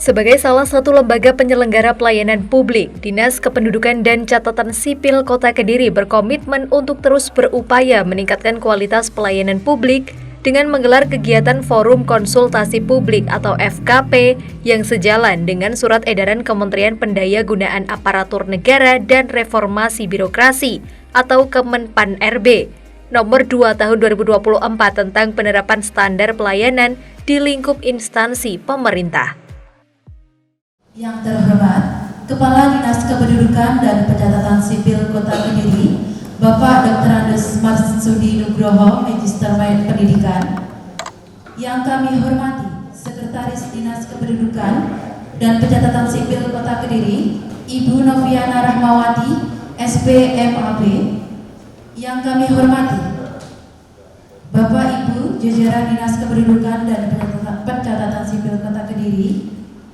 Sebagai salah satu lembaga penyelenggara pelayanan publik, Dinas Kependudukan dan Catatan Sipil Kota Kediri berkomitmen untuk terus berupaya meningkatkan kualitas pelayanan publik dengan menggelar kegiatan Forum Konsultasi Publik atau FKP yang sejalan dengan Surat Edaran Kementerian Pendayagunaan Aparatur Negara dan Reformasi Birokrasi atau Kemenpan-RB Nomor 2 Tahun 2024 tentang penerapan standar pelayanan di lingkup instansi pemerintah. Yang terhormat, Kepala Dinas Kependudukan dan Pencatatan Sipil Kota Kediri, Bapak Dr. Andes Marsudi Nugroho, Magister Pendidikan. Yang kami hormati, Sekretaris Dinas Kependudukan dan Pencatatan Sipil Kota Kediri, Ibu Noviana Rahmawati, SPMAB. Yang kami hormati, Bapak Ibu jajaran Dinas Kependudukan dan Pencatatan Sipil Kota Kediri,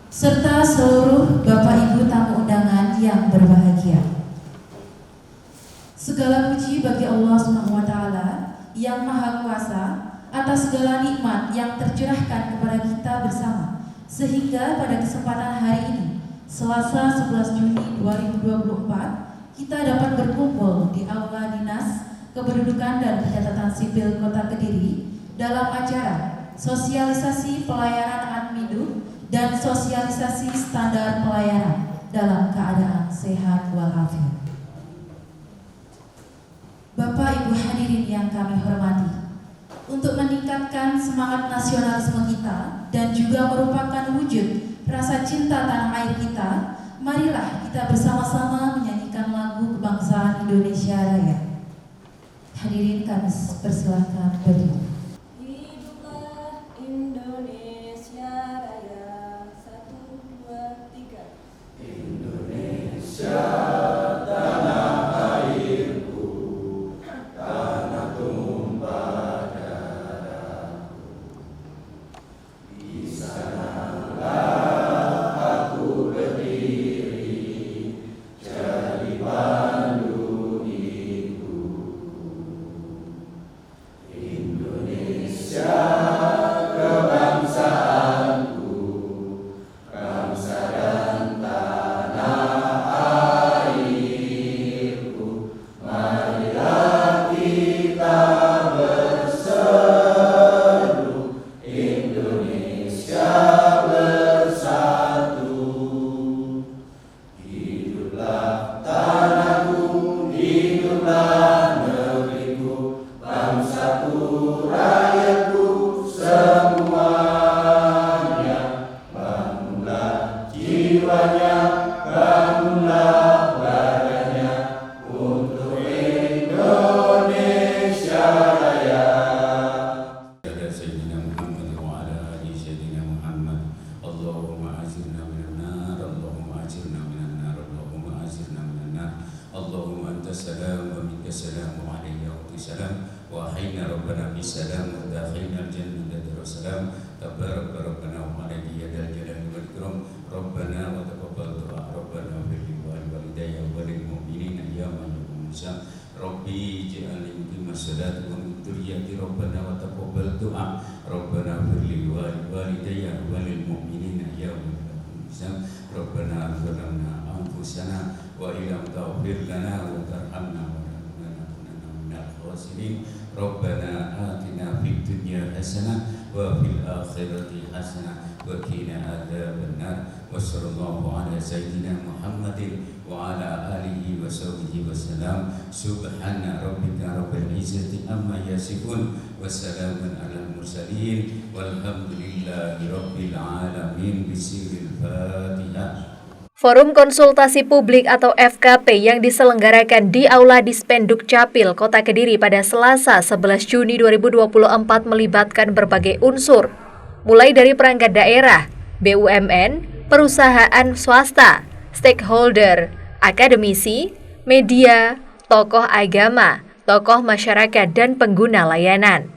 serta seluruh Bapak Ibu tamu undangan yang berbahagia. Segala puji bagi Allah SWT yang Maha Kuasa atas segala nikmat yang tercurahkan kepada kita bersama, sehingga pada kesempatan hari ini, Selasa 11 Juni 2024, kita dapat berkumpul di Aula Dinas Kependudukan dan Pencatatan Sipil Kota Kediri dalam acara sosialisasi pelayanan Admindu dan sosialisasi standar pelayanan dalam keadaan sehat walafiat. Bapak Ibu hadirin yang kami hormati, untuk meningkatkan semangat nasionalisme kita dan juga merupakan wujud rasa cinta tanah air kita, marilah kita bersama-sama menyanyikan lagu kebangsaan Indonesia Raya. Hadirin kami persilahkan berdiri. Rabbi ja'alni muqimmas salati wa min dzurriyyati rabbana wa taqabbal du'a rabbana fir li walidayya wa lil mu'minina yawma yaqumul rabbana zalamna anfusana wa illam taghfir lana wa tarhamna wa lanakunanna minal khasirin rabbana atina fid dunya hasanah wa fil akhirati hasanah wa qina adzabannar wa sallallahu ala sayyidina Muhammadin wa ala alihi wa sahbihi wa salam. Subhana rabbika rabbil izzati amma yasifun wa salamun alal mursalin walhamdulillahi rabbil alamin. Bismillahil Fatihah. Forum Konsultasi Publik atau FKP yang diselenggarakan di Aula Dispenduk Capil Kota Kediri pada Selasa 11 Juni 2024 melibatkan berbagai unsur, mulai dari perangkat daerah, BUMN, perusahaan swasta, stakeholder, akademisi, media, tokoh agama, tokoh masyarakat, dan pengguna layanan.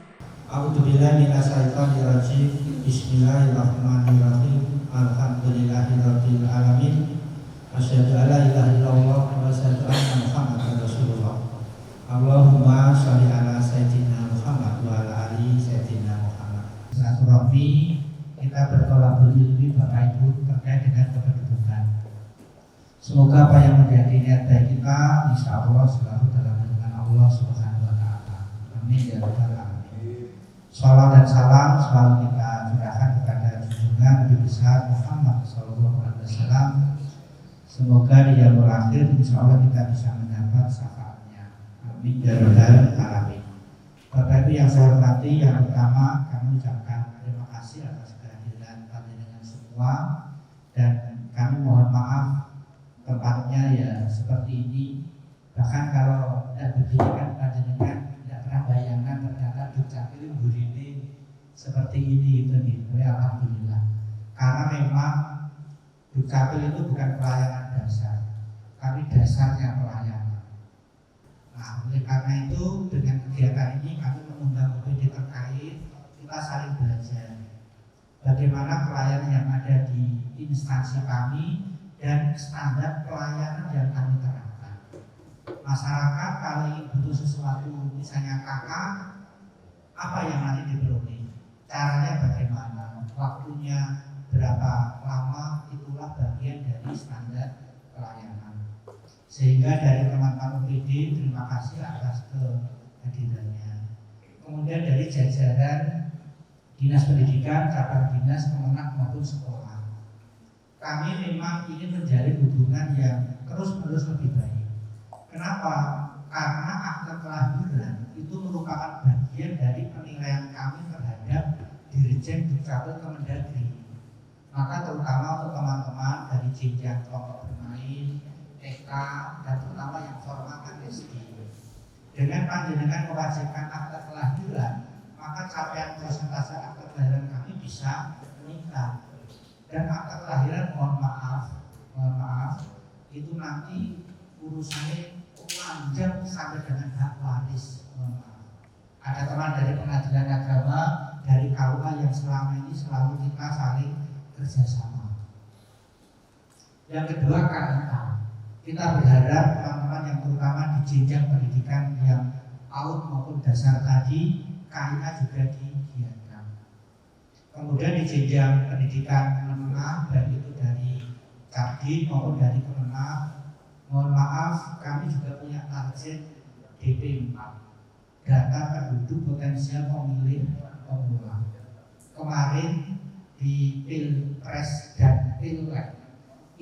Bismillahirrahmanirrahim. Alhamdulillahirabbil alamin. Asyhadu an la ilaha illallah wa asyhadu anna Muhammadar Rasulullah. Allahumma shalli ala sayyidina Muhammad wa ala ali sayyidina Muhammad. Silaturahmi kita bertolak berjilmi Bapak Ibu terkait Semoga apa yang menjadi niat baik kita insya Allah selalu dalam lindungan Allah Subhanahu wa Ta'ala. Amin ya rabbal alamin. Shalawat dan salam selalu kita curahkan kepada junjungan Nabi besar Muhammad Sallallahu Alaihi Wasallam. Semoga di yaumul akhir insya Allah kita bisa mendapat syafaatnya. Amin ya rabbal alamin. Bapak Ibu yang saya hormati, yang pertama kami ucapkan terima kasih atas kehadiran panjenengan semua, dan kami mohon maaf tempatnya ya seperti ini. Bahkan kalau tidak begini kan panjenengan tidak pernah bayangkan ternyata Dukcapil ini seperti ini gitu nih. Alhamdulillah. Karena memang Dukcapil itu bukan pelayanan dasar, tapi dasarnya pelayanan. Nah, oleh karena itu dengan kegiatan ini kami mengundang OPD terkait, kita saling belajar bagaimana pelayanan yang ada di instansi kami dan standar pelayanan yang kami terapkan. Masyarakat kalau ingin butuh sesuatu, misalnya kakak, apa yang nanti diperoleh, caranya bagaimana, waktunya berapa lama, itulah bagian dari standar pelayanan. Sehingga dari teman-teman OPD terima kasih atas kehadirannya. Kemudian dari jajaran Dinas Pendidikan, cabang dinas, kemenak maupun sekolah, kami memang ingin menjalin hubungan yang terus-menerus lebih baik. Kenapa? Karena akte kelahiran itu merupakan bagian dari penilaian kami terhadap Dirjen Dukcapil Kemendagri. Maka terutama untuk teman-teman dari jenjang kelompok bermain, TK, dan terutama yang formal kan SD, dengan panjenengan mewajibkan akte kelahiran, maka capaian persentase akte kelahiran kami bisa meningkat. Dan akte kelahiran mohon maaf, itu nanti urusannya panjang sampai dengan hak waris. Mohon maaf. Ada teman dari Pengadilan Agama, dari KUA yang selama ini selalu kita saling kerjasama. Yang kedua KIA. Kita berharap teman-teman yang terutama di jenjang pendidikan yang PAUD maupun dasar tadi, KIA juga digiatkan. Kemudian di jenjang pendidikan menengah, baik itu dari Capdi maupun dari Kemenang, mohon maaf kami juga punya target DP4, data penduduk potensial pemilih pemula. Kemarin di Pilpres dan Pilek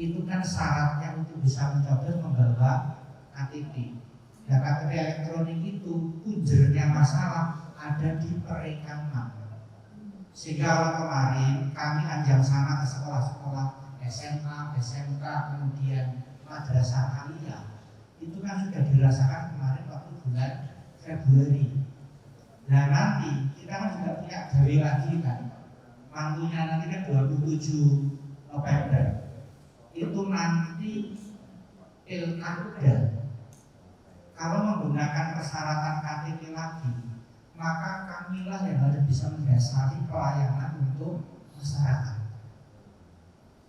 itu kan syaratnya untuk bisa mencoblos membawa KTP. Nah, KTP elektronik itu punjernya masalah ada di perekaman. Sehingga awal kemarin kami ajang sana ke sekolah-sekolah SMA, SMK, kemudian madrasah aliyah. Itu kan sudah dirasakan kemarin waktu bulan Februari. Nah nanti kita kan juga punya gawe lagi kan. Mantunya nanti kan 27 November. Itu nanti pilkada. Kalau menggunakan persyaratan KTP lagi, maka kamilah yang harus bisa mendasari pelayanan untuk masyarakat.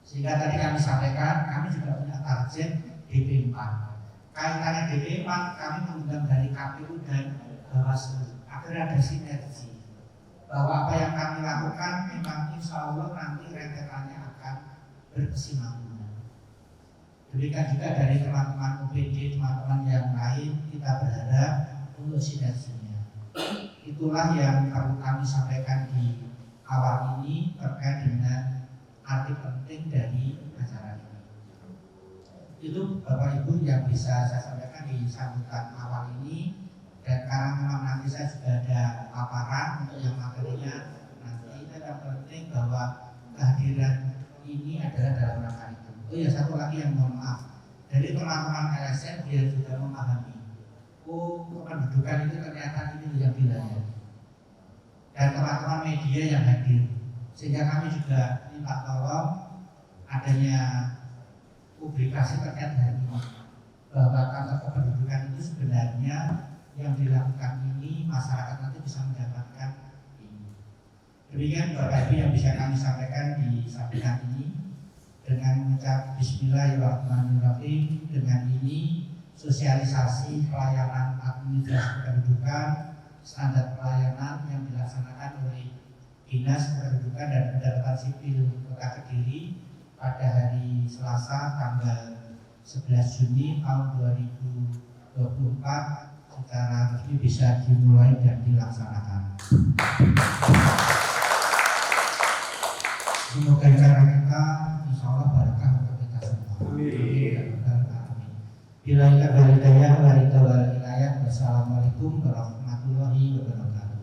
Sehingga tadi kami sampaikan, kami juga punya target DP4. Kaitannya DP4, kami mengundang dari KPU dan Bawaslu agar ada sinergi. Bahwa apa yang kami lakukan memang insya Allah nanti rentetannya akan berkesinambungan. Demikian juga dari teman-teman OPD, teman-teman yang lain, kita berharap untuk sinerginya. Itulah yang perlu kami sampaikan di awal ini terkait dengan arti penting dari acara ini. Itu Bapak Ibu yang bisa saya sampaikan di sambutan awal ini. Dan karena memang nanti saya juga ada paparan untuk yang materinya, nanti yang penting bahwa kehadiran ini adalah dalam rangka itu. Oh ya, satu lagi yang mohon maaf, dari teman-teman LSM biar juga memahami, oh kependudukan itu ternyata ini yang dilayani. Dan teman-teman media yang hadir, sehingga kami juga minta tolong adanya publikasi terkait hal ini, bahwa kantor kependudukan itu sebenarnya yang dilakukan ini masyarakat nanti bisa mendapatkan ini. Demikian Bapak Ibu yang bisa kami sampaikan di sambutan ini. Dengan mengucap Bismillahirrahmanirrahim, dengan ini sosialisasi pelayanan administrasi kependudukan, standar pelayanan yang dilaksanakan oleh Dinas Kependudukan dan Pencatatan Sipil Kota Kediri pada hari Selasa tanggal 11 Juni tahun 2024 secara resmi bisa dimulai dan dilaksanakan. Semoga acara kita insya Allah barokah untuk kita semua. Amin. Bila hidayah walidayah. Wassalamualaikum warahmatullahi wabarakatuh.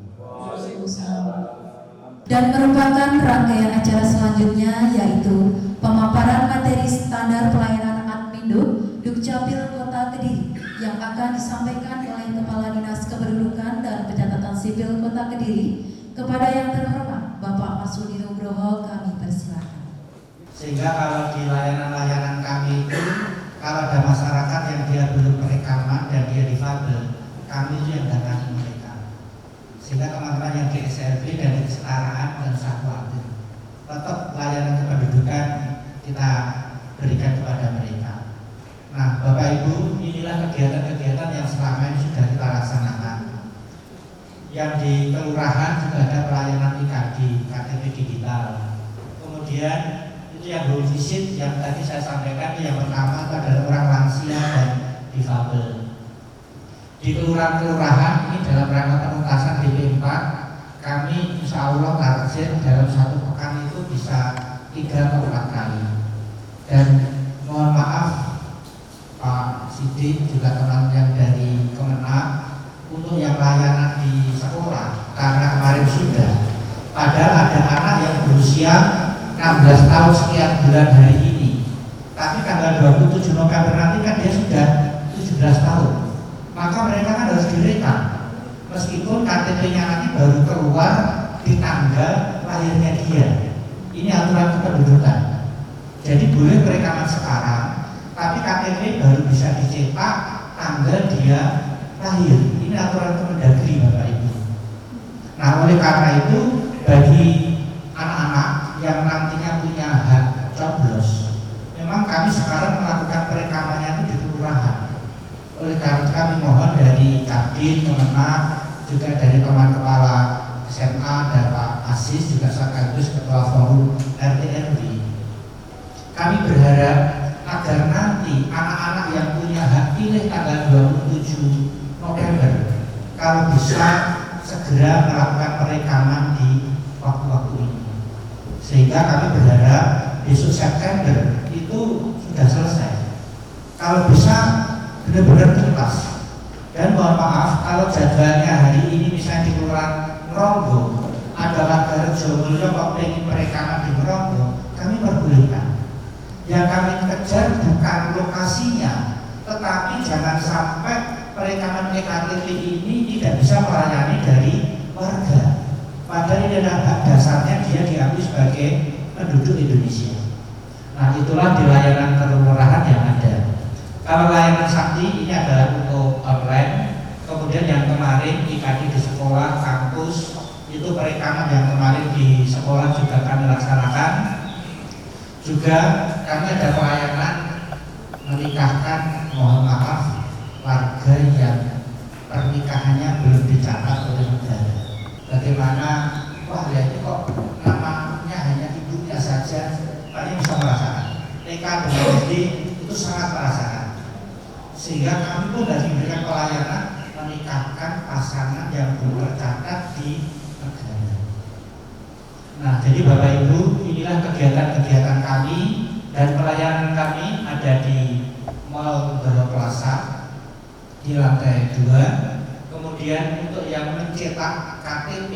Dan merupakan rangkaian acara selanjutnya yaitu pemaparan materi standar pelayanan Adminduk Dukcapil Kota Kediri yang akan disampaikan oleh Kepala Dinas Kependudukan dan Pencatatan Sipil Kota Kediri. Kepada yang terhormat Bapak Marsudi Nugroho kami persilakan. Sehingga kalau di layanan-layanan kami itu, kalau ada masyarakat yang dia belum perekaman dan dia difabel, kami itu yang datangi mereka. Sehingga teman-teman yang di SLB dan di kesetaraan dan sakwatir, tetap layanan kependudukan kita berikan kepada mereka. Nah, Bapak Ibu, inilah kegiatan-kegiatan yang selama ini sudah kita laksanakan. Yang di kelurahan juga ada pelayanan IKD, KTP digital. Kemudian itu yang belum visit, yang tadi saya sampaikan, yang pertama itu adalah orang lansia dan difabel. Di kelurahan-kelurahan ini dalam rangka penuntasan DP 4, kami insya Allah target dalam 1 pekan itu bisa 3 atau 4 kali. Dan mohon maaf Pak Sidik juga teman yang dari Kemenang untuk yang layanan di sekolah, karena kemarin sudah, padahal ada anak yang berusia 16 tahun sekian bulan hari ini, tapi tanggal 27 November nanti kan dia sudah 17 tahun, maka mereka kan harus direkam meskipun KTP-nya nanti baru keluar di tanggal lahirnya dia. Ini aturan kependudukan. Jadi boleh perekaman sekarang, tapi KTP baru bisa dicetak tanggal dia lahir. Ini aturan Kemendagri Bapak Ibu. Nah, oleh karena itu bagi anak-anak yang nantinya punya hak coblos, memang kami sekarang melakukan perekamannya itu di kelurahan. Oleh karena itu kami mohon dari Kadin, Kemenang, juga dari teman kepala SMA dan Pak Asis, juga sekaligus Ketua Forum RT RW. Kami berharap agar nanti anak-anak yang punya hak pilih tanggal 27 November kalau bisa segera melakukan perekaman di waktu-waktu ini, sehingga kami berharap besok September itu sudah selesai. Kalau bisa benar-benar tuntas. Dan mohon maaf kalau jadwalnya hari ini misalnya di Kelurahan Ngronggo ada warga Rejo Mulyo kok ingin perekaman di Ngronggo, kami perbolehkan. Yang kami kejar bukan lokasinya, tetapi jangan sampai perekaman EKTP ini tidak bisa melayani dari warga. Padahal ini adalah hak dasarnya, dia diakui sebagai penduduk Indonesia. Nah, itulah di layanan kelurahan yang ada. Kalau layanan sakti ini adalah untuk online. Kemudian yang kemarin IKD di sekolah, kampus, itu perekaman yang kemarin di sekolah juga kami laksanakan. Juga kami ada pelayanan menikahkan, mohon maaf, warga yang pernikahannya belum dicatat oleh negara. Bagaimana, wah ya ini kok namanya hanya ibunya saja, paling bisa merasakan. TK dan SD itu sangat merasakan. Sehingga kami pun dari memberikan pelayanan menikahkan pasangan yang belum tercatat di negara. Nah, jadi Bapak Ibu, inilah kegiatan-kegiatan kami dan pelayanan kami ada di Mall Gero Plaza di lantai 2. Kemudian untuk yang mencetak KTP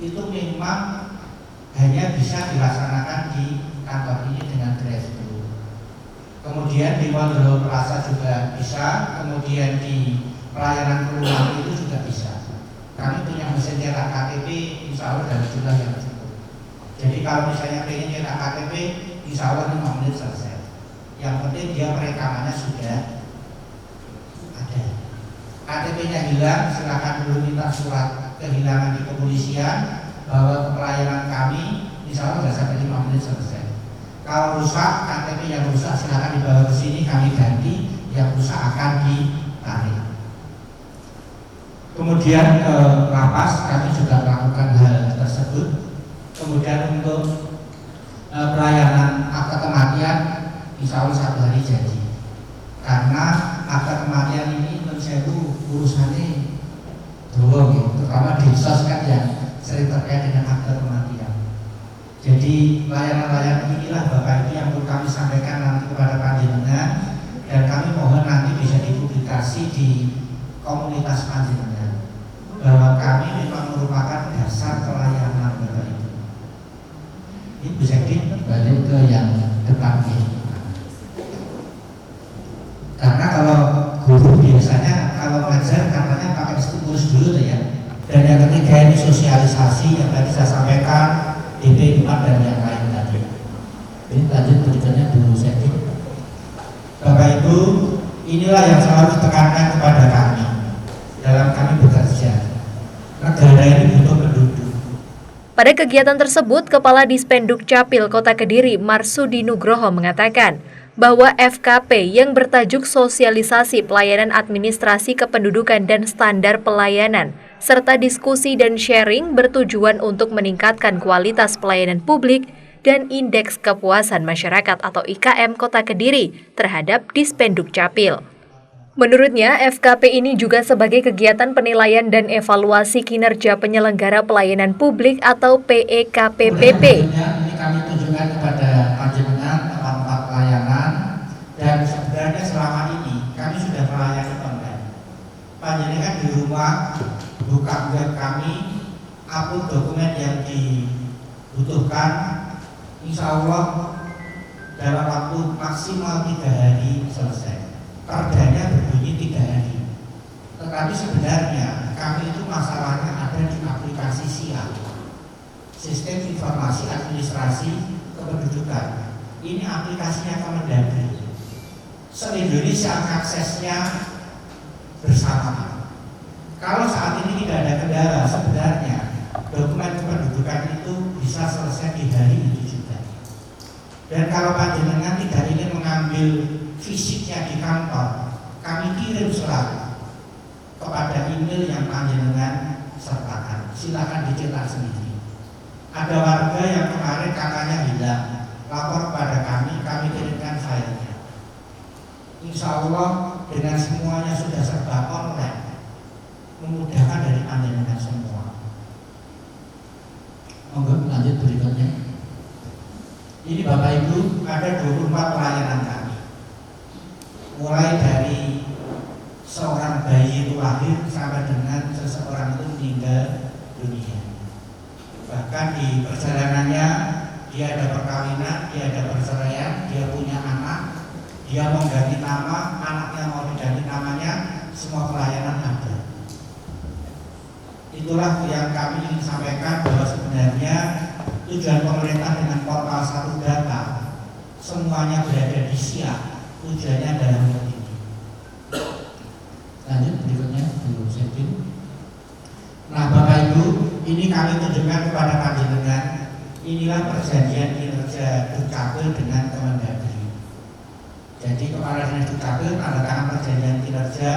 itu memang hanya bisa dilaksanakan di kantor ini dengan drive-thru. Kemudian di Mall Gero Plaza juga bisa, kemudian di pelayanan kelurahan itu juga bisa. Kami punya mesin cetak KTP insya Allah dalam jumlah yang cukup. Jadi kalau misalnya pengen cetak KTP, insya Allah 5 menit selesai. Yang penting dia perekamannya sudah ada. KTP-nya hilang, silakan dulu minta surat kehilangan di kepolisian, bawa ke pelayanan kami, insya Allah nggak sampai 5 menit selesai. Kalau rusak, KTP yang rusak silakan dibawa ke sini, kami ganti. Yang rusak akan ditarik. Kemudian ke lapas kami juga melakukan hal tersebut. Kemudian untuk pelayanan akte kematian insya Allah 1 hari jadi. Karena akta kematian ini menurut saya itu urusannya dua gitu, terutama di sos kan yang sering terkait dengan akta kematian. Jadi layanan-layanan inilah Bapak Ibu yang perlu kami sampaikan nanti kepada panjenengan, dan kami mohon nanti bisa dipublikasi di komunitas panjenengan bahwa kami memang merupakan dasar pelayanan Bapak Ibu. Ini bisa dibalik ke yang depan ini. Karena kalau guru biasanya kalau ngajar katanya pakai stimulus dulu ya. Dan yang ketiga ini sosialisasi yang tadi saya sampaikan, DP 4 dan yang lain tadi. Ini lanjut berikutnya dulu saya. Bapak Ibu, inilah yang selalu ditekankan kepada kami dalam kami bekerja. Negara ini butuh penduduk. Pada kegiatan tersebut, Kepala Dispenduk Capil Kota Kediri, Marsudi Nugroho mengatakan bahwa FKP yang bertajuk Sosialisasi Pelayanan Administrasi Kependudukan dan Standar Pelayanan, serta diskusi dan sharing bertujuan untuk meningkatkan kualitas pelayanan publik dan indeks kepuasan masyarakat atau IKM Kota Kediri terhadap Dispenduk Capil. Menurutnya, FKP ini juga sebagai kegiatan penilaian dan evaluasi kinerja penyelenggara pelayanan publik atau PEKPPP. Ini kami tunjukkan kepada panjenengan tempat-tempat pelayanan, dan sebenarnya selama ini kami sudah melayani online. Panjenengan di rumah buka web kami, upload dokumen yang dibutuhkan, insya Allah dalam waktu maksimal 3 hari selesai. Perdanya berbunyi 3 hari. Tetapi sebenarnya kami itu masalahnya ada di aplikasi SIA, Sistem Informasi Administrasi Kependudukan. Ini aplikasinya Kemendagri. Se-Indonesia aksesnya bersama. Kalau saat ini tidak ada kendala, sebenarnya dokumen kependudukan itu bisa selesai di hari itu juga. Dan kalau panjenengan tidak ingin mengambil fisiknya di kantor, kami kirim surat kepada email yang panjenengan sertakan. Silakan dicetak sendiri. Ada warga yang kemarin kakaknya hilang, lapor kepada kami kirimkan filenya. Insya Allah dengan semuanya sudah serba online, memudahkan dari panjenengan semua. Monggo lanjut berikutnya. Ini Bapak Ibu, ada 24 pelayanan kami. Mulai dari seorang bayi itu lahir sampai dengan seseorang itu meninggal dunia. Bahkan di perjalanannya dia ada perkawinan, dia ada perceraian, dia punya anak, dia mau ganti nama, anaknya mau diganti namanya, semua pelayanan ada. Itulah yang kami ingin sampaikan bahwa sebenarnya tujuan pemerintah dengan portal satu data semuanya berada di SIA. Tujuannya adalah untuk ini. Lanjut berikutnya dulu setting. Nah Bapak Ibu, ini kami tunjukkan kepada panjenengan. Inilah perjanjian kinerja Dukcapil dengan Kemendagri. Jadi Kepala Dinas Dukcapil tanda tangan perjanjian kinerja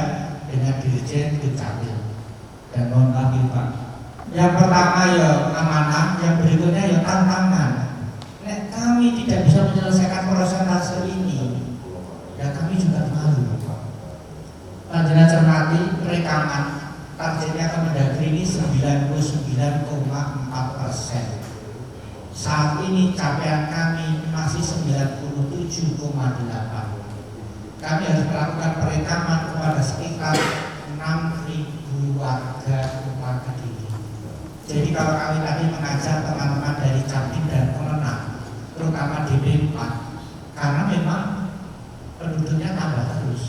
dengan Dirjen Dukcapil. Dan mohon maaf Pak. Yang pertama ya amanah, yang berikutnya ya tantangan. Nek kami tidak bisa menyelesaikan persentase ini, ya kami juga malu. Panjenengan cermati rekaman targetnya Kemendagri ini 99,4%. Saat ini capaian kami masih 97,8%. Kami harus melakukan perekaman kepada sekitar 6.000 warga Kota Kediri. Jadi kalau kami tadi mengajak teman-teman dari Capim dan Kemenang, terutama DP 4, karena memang penduduknya tambah terus.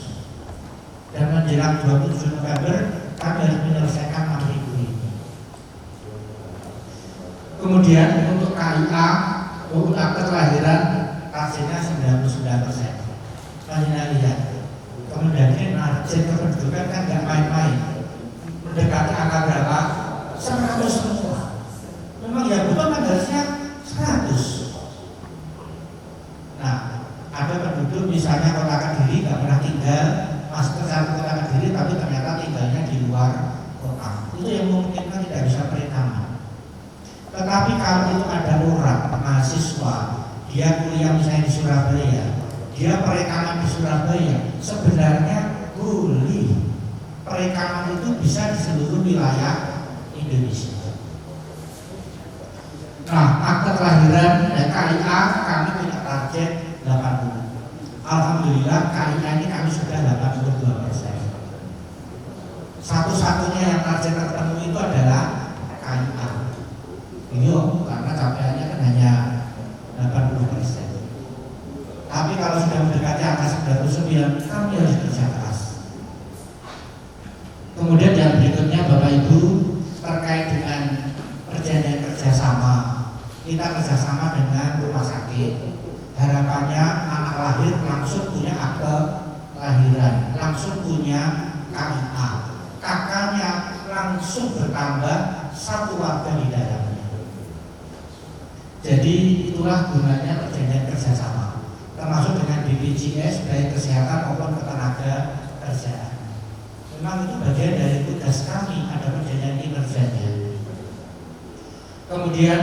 Dan menjelang 27 November kami harus menyelesaikan 6.000 ini. Kemudian untuk KIA, untuk akte kelahiran targetnya 99%. Panjenengan lihat, Kemendagri target kependudukan kan nggak main-main. Mendekati angka berapa? 100 semua. Memang ya betul kan harusnya 100. Nah, ada penduduk misalnya Kota Kediri nggak pernah tinggal, masuk ke Kota Kediri tapi ternyata tinggalnya di luar kota. Itu yang memungkinkan tidak bisa perekaman. Tetapi kalau itu ada orang mahasiswa, dia kuliah misalnya di Surabaya, dia perekaman di Surabaya, sebenarnya boleh. Perekaman itu bisa di seluruh wilayah Indonesia. Nah, akte kelahiran KIA kami punya target 80. Alhamdulillah KIA ini kami sudah 82%. Satu-satunya yang target terpenuhi itu adalah KIA. Iya, karena capaiannya kan hanya 80%. Tapi kalau sudah mendekati angka 99, kami harus kerja keras. Kemudian yang berikutnya Bapak Ibu terkait dengan perjanjian kerjasama, kita kerjasama dengan rumah sakit. Harapannya anak lahir langsung punya akte kelahiran, langsung punya KIA, kakaknya langsung bertambah satu warga di dalamnya. Jadi itulah gunanya perjanjian kerjasama, termasuk dengan BPJS baik kesehatan maupun ketenaga kerjaan. Memang itu bagian dari tugas kami, ada perjanjian kinerjanya. Kemudian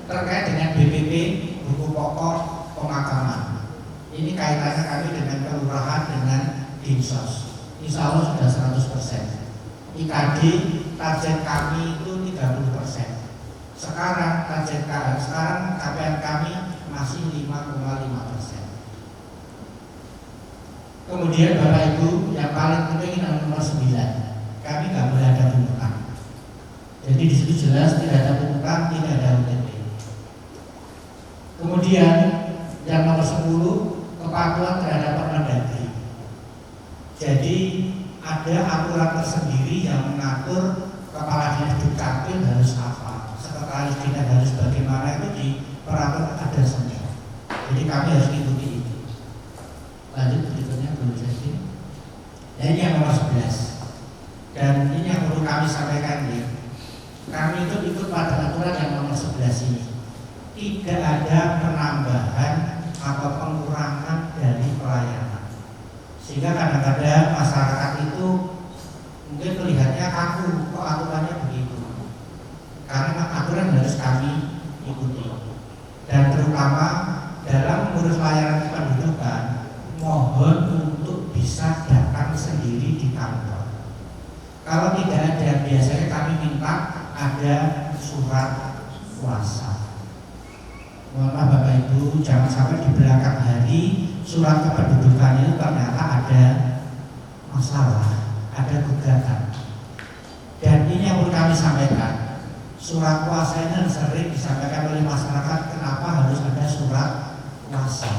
terkait dengan BPP, buku pokok pemakaman, ini kaitannya kami dengan kelurahan dengan Dinsos. Insya Allah sudah 100%. IKD target kami itu 30%. Sekarang capaian kami masih 5,5%. Kemudian Bapak Ibu yang paling penting nomor 9, kami nggak boleh ada pungutan. Jadi di situ jelas tidak ada pungutan, tidak ada UTP. Kemudian yang nomor 10, kepatuhan terhadap Permendagri. Jadi ada aturan tersendiri yang mengatur kepala dinas dukcapil harus apa, sekretaris dinas harus bagaimana, itu di peraturan ada semua. Jadi kami harus ikuti itu. Lanjut berikutnya belum jadi. Dan ini yang nomor 11. Dan ini yang perlu kami sampaikan ya. Kami itu ikut pada aturan yang nomor 11 ini. Tidak ada penambahan atau pengurangan dari pelayanan. Sehingga kadang-kadang masyarakat itu mungkin melihatnya kaku, kok aturannya begitu. Karena aturan harus kami ikuti. Dan terutama dalam mengurus layanan kependudukan, mohon untuk bisa datang sendiri di kantor. Kalau tidak ada, biasanya kami minta ada surat kuasa. Mohon maaf Bapak Ibu, jangan sampai di belakang hari surat kependudukan itu ternyata ada masalah, ada gugatan. Dan ini yang perlu kami sampaikan. Surat kuasa ini sering disampaikan oleh masyarakat, kenapa harus ada surat kuasa.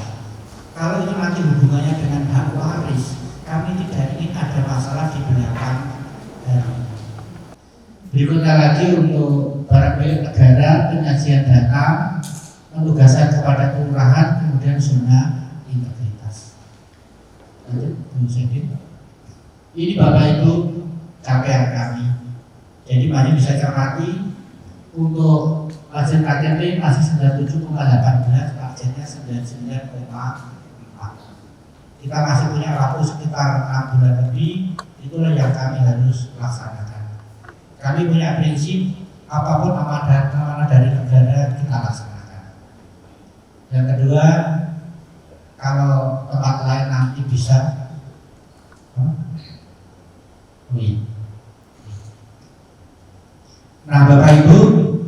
Kalau itu nanti hubungannya dengan hak waris, kami tidak ingin ada masalah di belakang hari. Berikutnya lagi untuk barang milik negara, penyajian data, penugasan kepada kelurahan, kemudian zona integritas. Lanjut, ini Bapak Ibu capaian kami. Jadi banyak bisa cermati. Untuk target KTP masih 97,18, targetnya 99,4. Kita masih punya waktu sekitar 6 bulan lebih. Itulah yang kami harus laksanakan. Kami punya prinsip apapun amanah dari negara kita laksanakan. Yang kedua, kalau tempat lain nanti bisa Nah Bapak Ibu,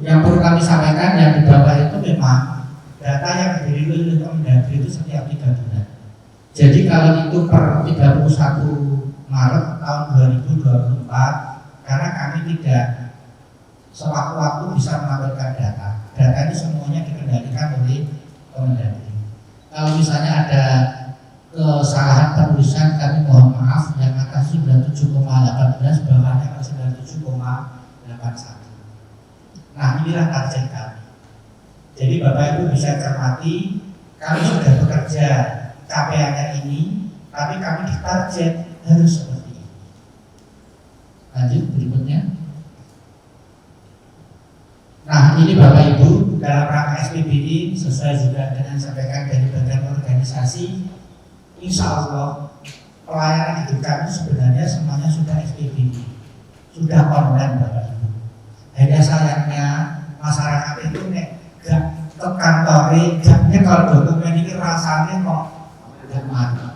yang perlu kami sampaikan yang di bawah itu memang data yang diberi oleh Kemendagri itu setiap 3 bulan. Jadi kalau itu per 31 Maret tahun 2024, karena kami tidak sewaktu-waktu bisa menampilkan data. Data ini semuanya dikendalikan oleh Kemendagri. Kalau misalnya ada kesalahan penulisan, kami mohon maaf, yang atas 97,18 bawahnya ke 97,81. Nah inilah target kami. Jadi Bapak Ibu bisa cermati, kami sudah bekerja capaiannya ini, tapi kami ditarget harus seperti ini. Lanjut berikutnya. Nah ini Bapak Ibu dalam rangka SPBI sesuai juga dengan sampaikan dari bagian organisasi, insya Allah pelayanan hidup kami sebenarnya semuanya sudah SPBI, sudah online Bapak Ibu. Hanya sayangnya masyarakat itu gak ke kantor, gaknya kalau dokumen ini rasanya kok tidak mahal.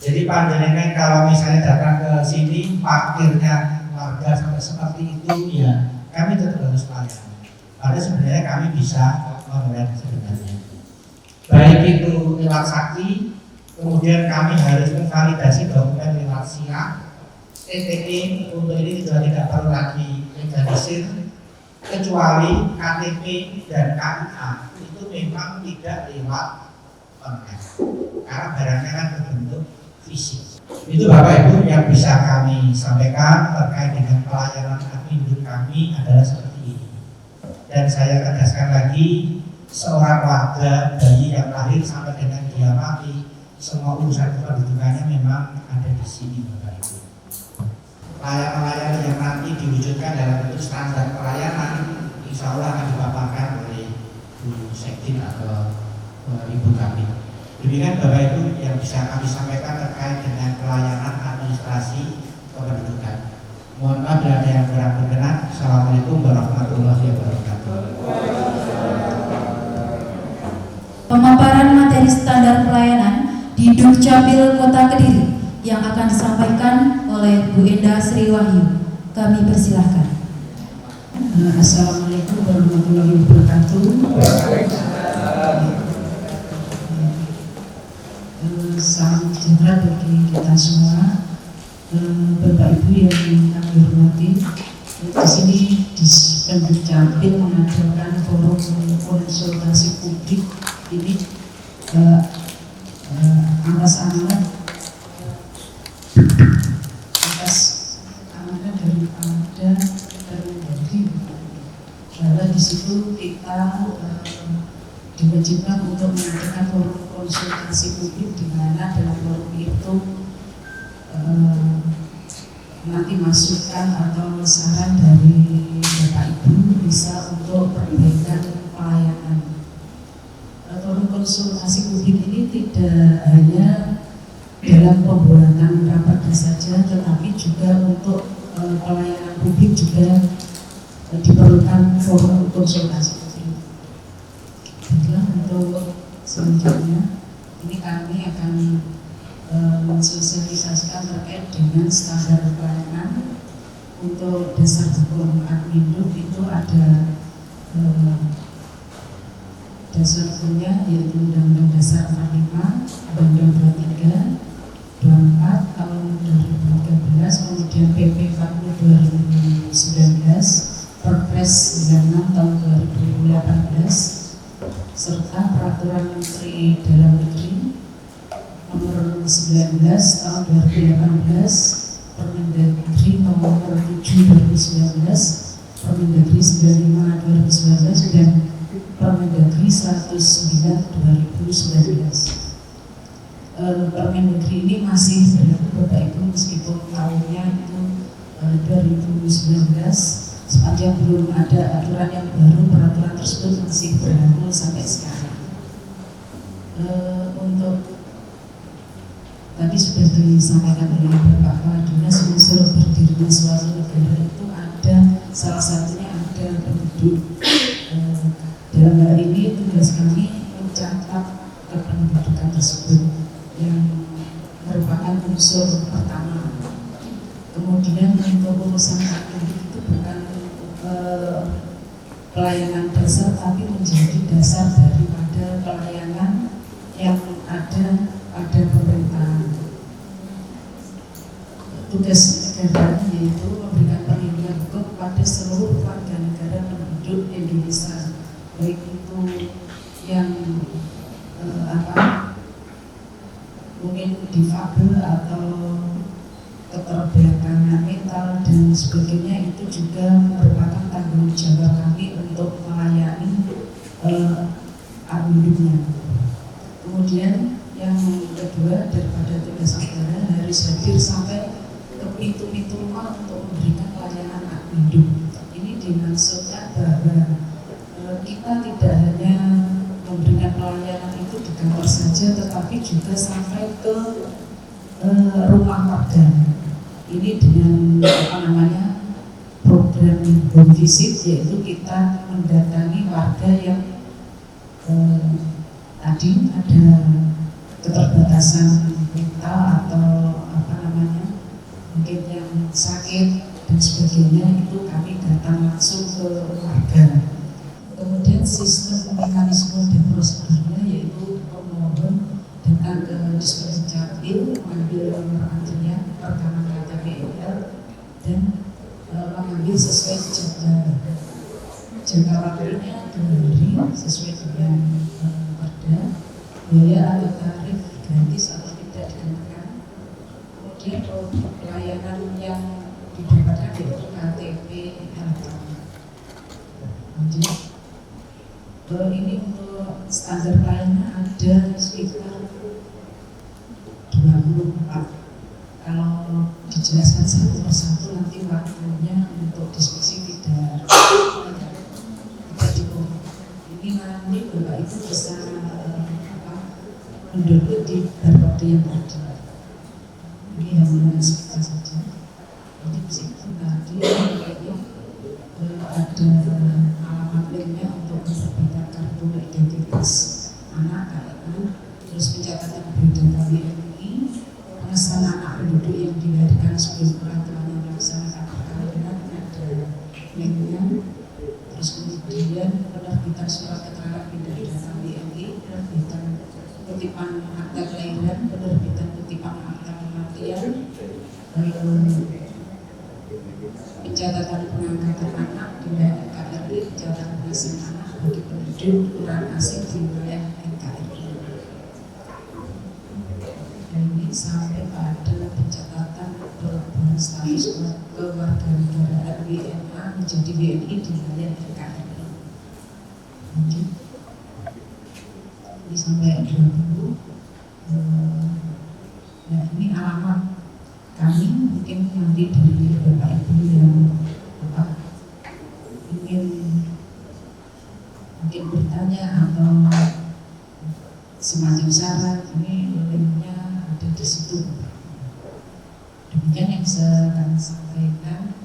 Jadi panjenengan kalau misalnya datang ke sini parkirnya warga sampai seperti itu, ya kami tetap harus pelayanan. Padahal sebenarnya kami bisa membayar sebenarnya. Baik itu lewat saksi, kemudian kami harus memvalidasi dokumen lewat SIA, TTE untuk ini tidak perlu lagi legalisir, kecuali KTP dan KIA itu memang tidak lewat online karena barangnya kan berbentuk fisik. Itu Bapak Ibu yang bisa kami sampaikan terkait dengan pelayanan admin kami adalah seperti ini. Dan saya tegaskan lagi, seorang warga bayi yang lahir sampai dengan dia mati, semua urusan kependudukannya memang ada di sini Bapak Ibu. Pelayanan yang nanti diwujudkan dalam bentuk standar pelayanan, insya Allah akan dipaparkan oleh Bu Sektin atau Ibu kami. Demikian Bapak Ibu yang bisa kami sampaikan terkait dengan pelayanan administrasi kependudukan. Mohon maaf bila ada yang kurang berkenan. Assalamualaikum warahmatullahi wabarakatuh. Pemaparan materi standar pelayanan di Dukcapil Kota Kediri yang akan disampaikan oleh Bu Enda Sri Wahyu. Kami persilahkan. Assalamualaikum warahmatullahi wabarakatuh. Salam sejahtera bagi kita semua. Bapak Ibu yang kami hormati, di sini di Dukcapil mengadakan forum konsultasi publik ini atas amanat daripada Permendagri, bahwa di situ kita diwajibkan untuk mengadakan forum konsultasi publik di mana dalam forum itu nanti masukan atau saran dari Bapak Ibu bisa untuk perbaikan pelayanan. Forum konsultasi publik ini tidak hanya dalam pembuatan rapatnya saja, tetapi juga untuk pelayanan publik juga diperlukan forum konsultasi publik. Baiklah, untuk selanjutnya ini kami akan mensosialisasikan terkait dengan standar pelayanan. Untuk dasar hukum Admindu itu ada dasar hukumnya yaitu Undang-Undang Dasar 45, Undang-Undang 23, 24 tahun 2013, kemudian PP 40 2019, Perpres 96 tahun 2018, serta Peraturan Menteri Dalam Negeri nomor 19 tahun 2018, Permendagri nomor 7 2019, Permendagri 95 2019, dan Permendagri 109 2019. Permendagri ini masih berlaku Bapak Ibu meskipun tahunnya itu 2019, sepanjang belum ada aturan yang baru, peraturan tersebut masih berlaku sampai sekarang. Untuk tadi sudah disampaikan oleh Bapak Kepala Dinas, unsur berdirinya suatu negara itu ada, salah satunya ada penduduk. Dalam hal ini tugas kami mencatat kependudukan tersebut yang merupakan unsur pertama. Kemudian untuk urusan akademik itu bukan pelayanan dasar, tapi menjadi dasar daripada pelayanan yang ada pada pemerintahan. Tugas negara yaitu memberikan perlindungan hukum kepada seluruh warga negara penduduk Indonesia, baik itu yang mungkin difabel atau keterbelakangan mental dan sebagainya, itu juga merupakan tanggung jawab kami untuk melayani hidupnya. Kemudian yang kedua, daripada tugas negara harus hadir sampai ke pintu-pintu rumah untuk memberikan pelayanan hidup. Ini dimaksudkan bahwa kita tidak hanya memberikan pelayanan itu di kantor saja, tetapi juga sampai ke rumah warga. Ini dengan program home visit, yaitu kita mendatangi warga yang tadi ada keterbatasan mental atau apa namanya, mungkin yang sakit dan sebagainya, itu kami datang langsung ke warga. Kemudian sistem mekanisme dan prosedurnya yaitu pemohon datang ke Dispensi Capil, mengambil nomor antrian, rekaman KTP-NL, dan mengambil sesuai jangka waktunya 2 hari sesuai dengan perda. Biaya atau tarif gratis atau tidak dikenakan. Kemudian pelayanan yang didapatkan yaitu KTP elektronik. Lanjut. Ini untuk standar pelayanan ada sekitar 24. Kalau dijelaskan satu persatu nanti waktunya untuk diskusi tidak cukup. Ini nanti Bapak Ibu bisa mendownload di barcode yang ada. Ini hanya sekitar saja. Jadi meskipun tadi ada alamat linknya untuk penerbitan kartu identitas anak KNA, terus pencatatan berdata WNI, pengesahan anak penduduk yang dilahirkan sebelum orang tuanya melaksanakan perkawinan, ada linknya, terus kemudian penerbitan surat keterangan pindah data WNI, penerbitan kutipan akta kelahiran, penerbitan kutipan akta kematian, pencatatan pengangkatan anak di wilayah NKRI, pencatatan asing anak bagi penduduk orang asing di wilayah NKRI. Dan ini sampai pada pencatatan perubahan status kewarganegaraan WNA menjadi WNI di wilayah NKRI. Lanjut. Ini sampai 20. Nah, ini alamat kami, mungkin nanti dari Bapak Ibu yang ingin mungkin bertanya atau semacam syarat, ini linknya ada di situ. Demikian yang saya akan sampaikan.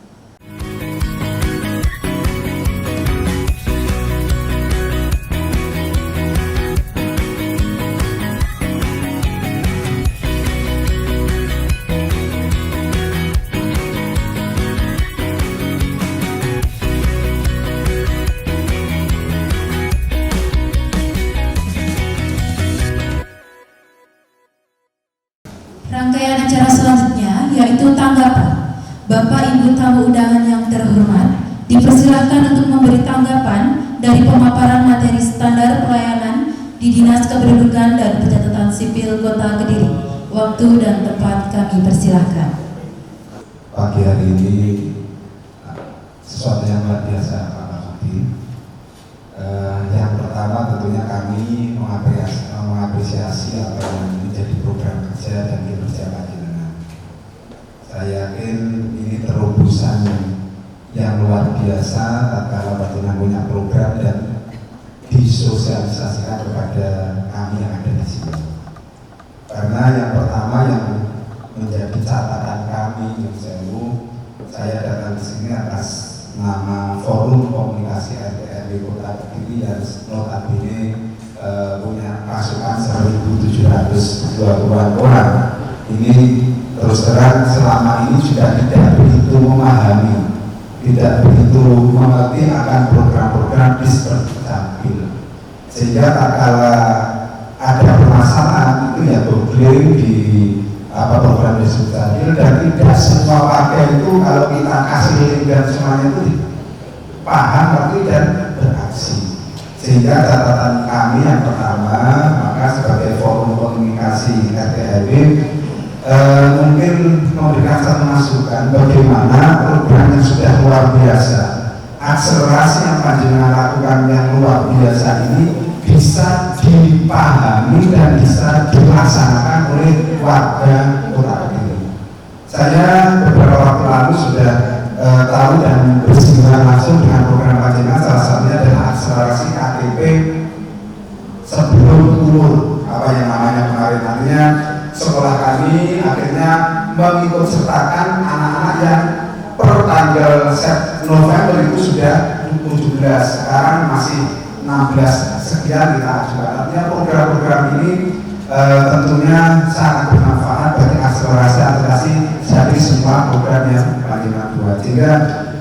Rangkaian acara selanjutnya yaitu tanggapan. Bapak Ibu tamu undangan yang terhormat, dipersilahkan untuk memberi tanggapan dari pemaparan materi standar pelayanan di Dinas Kependudukan dan Pencatatan Sipil Kota Kediri. Waktu dan tempat kami persilahkan. Pagi hari ini sesuatu yang luar biasa Pak Budi. Yang pertama tentunya kami mengapresiasi apa yang menjadi program kerja dan kinerja Pak Jenengan. Saya yakin ini terobosan yang luar biasa tatkala Pak Jenengan punya program dan disosialisasikan kepada kami yang ada di sini. Karena yang pertama yang menjadi catatan kami yang saya datang di sini atas nama Forum Komunikasi RT RW Kota Kediri yang notabene punya pasukan 1.720 orang. Ini terus terang selama ini juga tidak begitu memahami, tidak begitu mengerti akan program-program Dispensi Capil, sehingga tak kala ada permasalahan itu ya berkeliling di program Dispensi Capil, dan tidak semua warga itu kalau kita kasih link dan semuanya itu paham ngerti dan beraksi. Sehingga catatan kami yang pertama, maka sebagai forum komunikasi RT RW mungkin memberikan satu masukan bagaimana program yang sudah luar biasa, akselerasi yang panjenengan lakukan yang luar biasa ini bisa dipahami dan bisa dilaksanakan oleh warga Kota Kediri. Saya beberapa waktu lalu sudah tahu dan bersinggungan langsung dengan program panjenengan, salah satunya adalah akselerasi KTP sebelum umur, apa yang namanya kemarin. Artinya sekolah kami akhirnya mengikut sertakan anak-anak yang per tanggal November itu sudah 17, sekarang masih 16 sekian kita ajukan. Artinya program-program ini tentunya sangat bermanfaat bagi akselerasi dari semua program yang panjenengan buat. Sehingga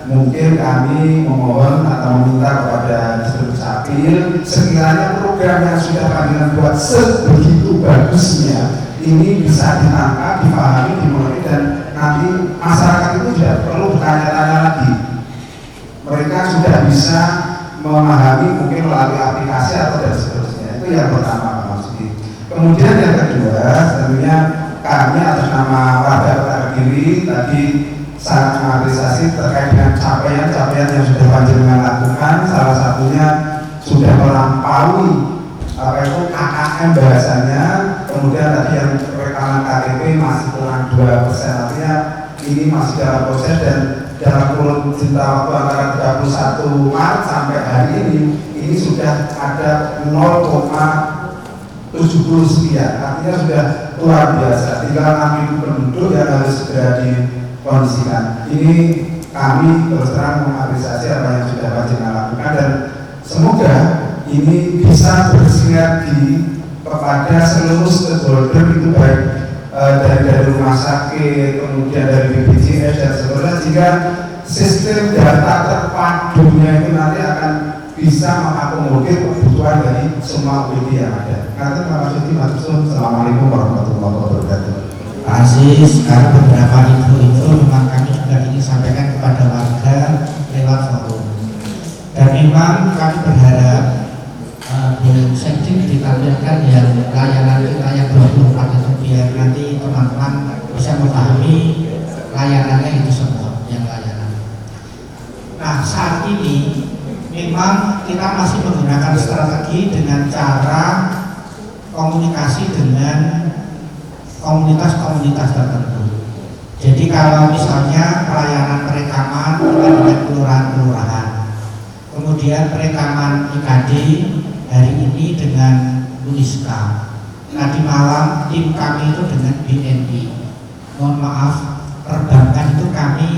mungkin kami memohon atau meminta kepada Distrik Capil, sekiranya program yang sudah panjenengan buat sebegitu bagusnya ini bisa ditangkap, dipahami, dimengerti, dan nanti masyarakat itu tidak perlu bertanya-tanya lagi. Mereka sudah bisa memahami mungkin melalui aplikasi atau dan seterusnya. Itu yang pertama, Pak Maksudi. Kemudian yang kedua, tentunya kami atas nama warga Kota Kediri tadi sangat mengapresiasi terkait dengan capaian-capaian yang sudah panjenengan lakukan. Salah satunya sudah melampaui apa itu KKM bahasanya. Kemudian tadi yang rekaman KTP masih kurang 2%, artinya ini masih dalam proses, dan dalam kurun jangka waktu antara 31 Maret sampai hari ini sudah ada 0,70 sekian, artinya sudah luar biasa. Tinggal 6.000 penduduk yang harus segera dikondisikan. Ini kami terus terang mengapresiasi apa yang sudah panjenengan lakukan, dan semoga ini bisa bersinergi kepada seluruh stakeholder, itu baik dari rumah sakit, kemudian dari BPJS dan seterusnya, sehingga sistem data terpadunya itu nanti akan bisa mengakomodir kebutuhan dari semua UID yang ada. Nanti Pak Maksudi, Assalamualaikum warahmatullahi wabarakatuh. Pak Aziz, karena beberapa info itu memang kami juga ingin sampaikan kepada warga lewat forum, dan memang kami berharap setting ditampilkan yang layanan kita yang 24 itu, biar nanti teman-teman bisa memahami layanannya itu semua yang layanan. Nah, saat ini memang kita masih menggunakan strategi dengan cara komunikasi dengan komunitas-komunitas tertentu. Jadi kalau misalnya pelayanan perekaman kita dengan kelurahan-kelurahan, kemudian perekaman IKD hari ini dengan Uniska. Tadi malam tim kami itu dengan BNI. Mohon maaf, perbankan itu kami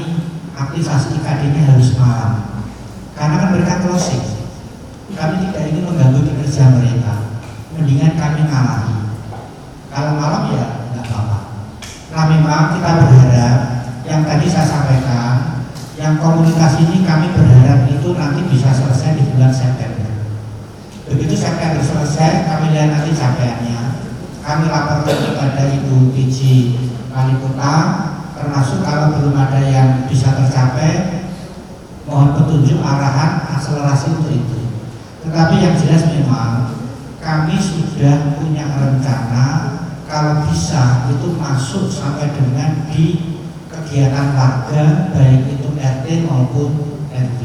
aktivasi IKD-nya harus malam, karena kan mereka closing. Kami tidak ingin mengganggu kinerja mereka. Mendingan kami ngalahi. Kalau malam ya nggak apa-apa. Nah, memang kita berharap yang tadi saya sampaikan, yang komunitas ini kami berharap itu nanti bisa selesai di bulan September. Begitu September selesai, kami lihat nanti capaiannya. Kami laporkan kepada Ibu PJ Wali Kota, termasuk kalau belum ada yang bisa tercapai, mohon petunjuk arahan akselerasi untuk itu. Tetapi yang jelas memang kami sudah punya rencana kalau bisa itu masuk sampai dengan di kegiatan warga, baik itu RT maupun RW.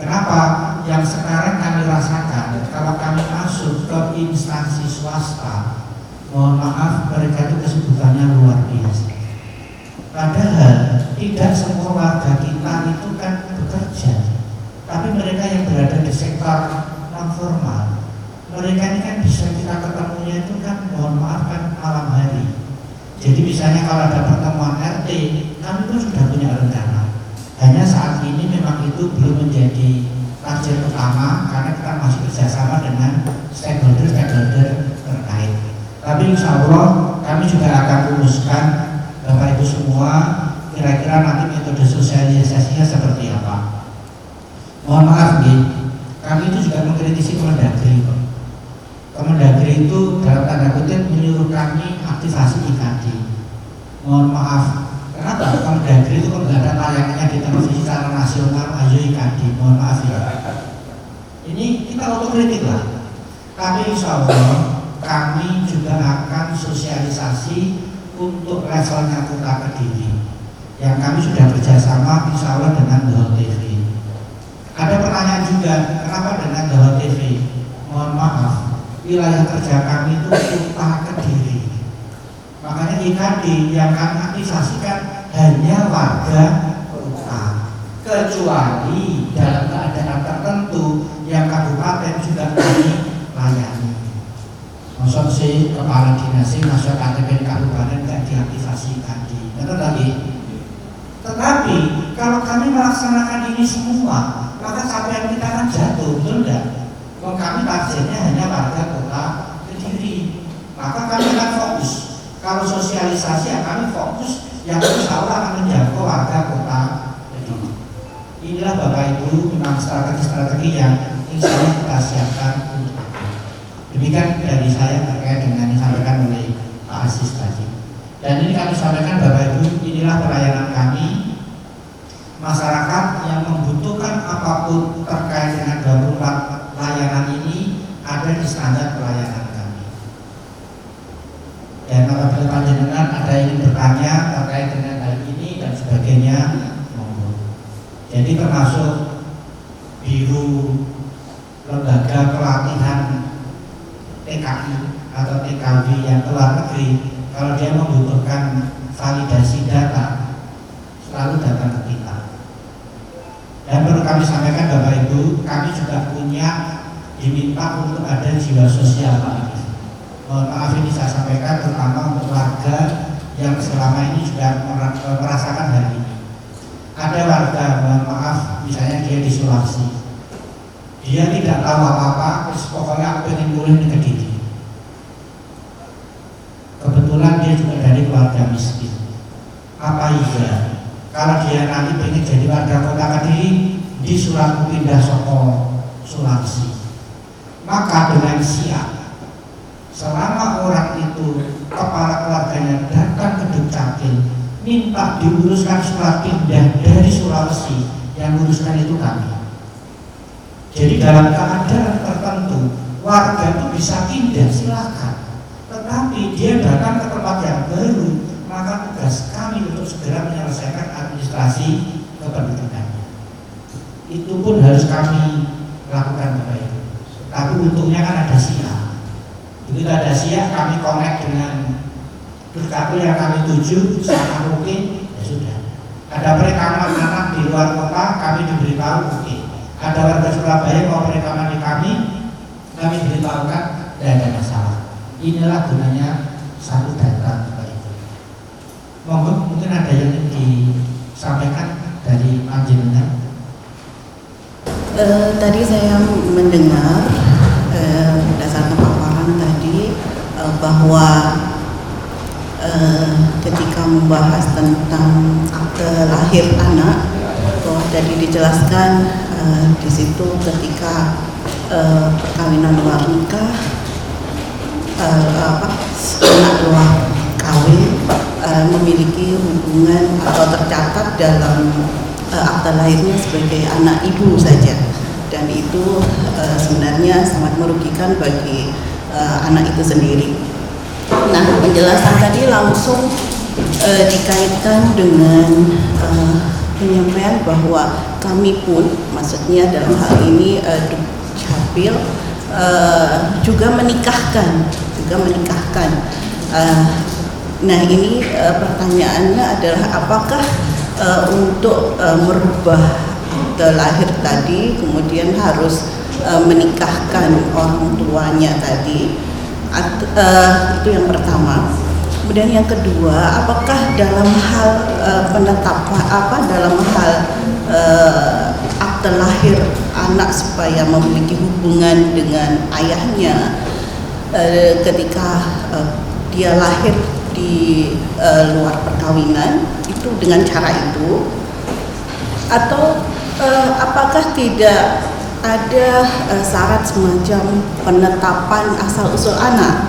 Kenapa? Yang sekarang kami rasakan, kalau kami masuk ke instansi swasta, mohon maaf, mereka itu kesibukannya luar biasa. Padahal tidak semua warga kita itu kan bekerja, tapi mereka yang berada di sektor non formal, mereka ini kan bisa kita ketemunya itu kan mohon maaf kan malam hari. Jadi misalnya kalau ada pertemuan RT, kami pun sudah punya rencana. Hanya saat ini memang itu belum menjadi target utama karena kita masih kerjasama dengan stakeholder terkait. Tapi insya Allah kami juga akan rumuskan Bapak Ibu semua kira-kira nanti metode sosialisasinya seperti apa. Mohon maaf nih, kami itu juga mengkritisi Kemendagri. Kemendagri itu dalam tanda kutip menyuruh kami aktivasi IKD. Mohon maaf, kenapa Kemendagri itu kalau nggak ada tayangannya di televisi secara nasional, ayo IKD. Mohon maaf ya. Ini kita otokritik lah. Tapi insya Allah kami juga akan sosialisasi untuk levelnya Kota Kediri, yang kami sudah bekerjasama insya Allah dengan Dahol TV. Ada pertanyaan juga, kenapa dengan Dahol TV? Mohon maaf, wilayah kerja kami itu Kota Kediri. Makanya IKD yang kami aktifasikan hanya warga kota, kecuali dalam keadaan tertentu yang kabupaten juga kami layani. Maksud si kepala dinas masuk KTP kabupaten tidak diaktifasi IKD. Betul lagi. Tetapi kalau kami melaksanakan ini semua, maka capaian kita akan jatuh, betul enggak? Kalau kami targetnya hanya warga Kota Kediri. maka kami akan fokus. Kalau sosialisasi ya kami fokus yang insya Allah akan menjangkau warga kota Kediri. Inilah Bapak Ibu memang strategi-strategi yang insya Allah kita siapkan untuk itu. Demikian dari saya terkait dengan yang disampaikan oleh Pak Aziz tadi. Dan ini kami sampaikan Bapak Ibu, inilah pelayanan kami. Masyarakat yang membutuhkan apapun terkait dengan darurat layanan ini ada di standar pelayanan kami. Dan apabila panjenengan ada yang bertanya terkait dengan hal ini dan sebagainya, monggo. Jadi termasuk biru lembaga pelatihan TKI atau TKW yang ke luar negeri, kalau dia membutuhkan validasi data, selalu datang ke kita. Dan perlu kami sampaikan Bapak Ibu, kami juga punya diminta untuk ada jiwa sosial Pak ini. Mohon maaf ini saya sampaikan terutama untuk warga yang selama ini juga merasakan hal ini. Ada warga, mohon maaf, misalnya dia di Sulawesi, dia tidak tahu apa-apa, terus pokoknya pengen mulai di Kediri. Kebetulan dia juga dari keluarga miskin. Apa iya? Kalau dia nanti pengen jadi warga kota Kediri, disuruh pindah soko Sulawesi, maka dengan siap, selama orang itu kepala keluarganya datang ke Dukcapil minta diuruskan surat pindah dari Sulawesi, yang uruskan itu kami. Jadi dalam keadaan tertentu warga itu bisa pindah, silakan. Tetapi dia datang ke tempat yang baru, maka tugas kami untuk segera menyelesaikan administrasi kependudukannya. Itu pun harus kami lakukan Bapak Ibu. Tapi untungnya kan ada SIA. Begitu ada SIA, kami connect dengan Dukcapil yang kami tuju, sangat mungkin ya sudah. Ada perekaman anak di luar kota, kami diberitahu oke. Ada warga Surabaya mau perekaman di kami beritahukan tidak ada masalah. Inilah gunanya satu data Bapak Ibu. Monggo mungkin ada yang ingin disampaikan dari panjenengan. Tadi saya mendengar berdasarkan paparan tadi bahwa ketika membahas tentang akte lahir anak, bahwa tadi dijelaskan di situ ketika perkawinan luar nikah, anak luar kawin memiliki hubungan atau tercatat dalam akte lahirnya sebagai anak ibu saja, dan itu sebenarnya sangat merugikan bagi anak itu sendiri. Nah, penjelasan tadi langsung dikaitkan dengan penyampaian bahwa kami pun, maksudnya dalam hal ini Dukcapil juga menikahkan. Nah, ini pertanyaannya adalah apakah untuk merubah akte lahir tadi kemudian harus menikahkan orang tuanya tadi, itu yang pertama. Kemudian yang kedua, apakah dalam hal penetapan dalam hal akte lahir anak supaya memiliki hubungan dengan ayahnya ketika dia lahir di luar perkawinan itu dengan cara itu, atau apakah tidak ada syarat semacam penetapan asal usul anak?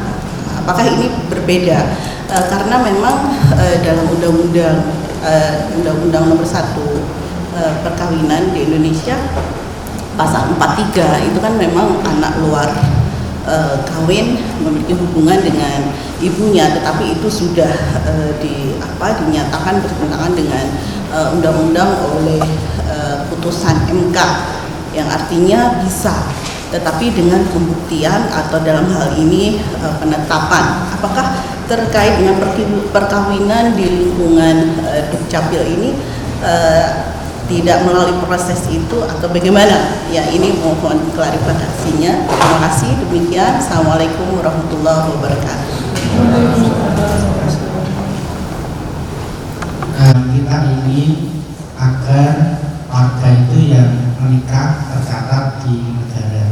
Apakah ini berbeda? Karena memang dalam undang-undang nomor 1 perkawinan di Indonesia pasal 43 itu kan memang anak luar kawin memiliki hubungan dengan ibunya, tetapi itu sudah dinyatakan bertentangan dengan undang-undang oleh putusan MK, yang artinya bisa, tetapi dengan pembuktian atau dalam hal ini penetapan. Apakah terkait dengan perkawinan di lingkungan Dukcapil ini tidak melalui proses itu atau bagaimana? Ya, ini mohon klarifikasinya. Terima kasih. Demikian. Assalamualaikum warahmatullahi wabarakatuh. Kita ingin agar warga itu yang menikah tercatat di negara,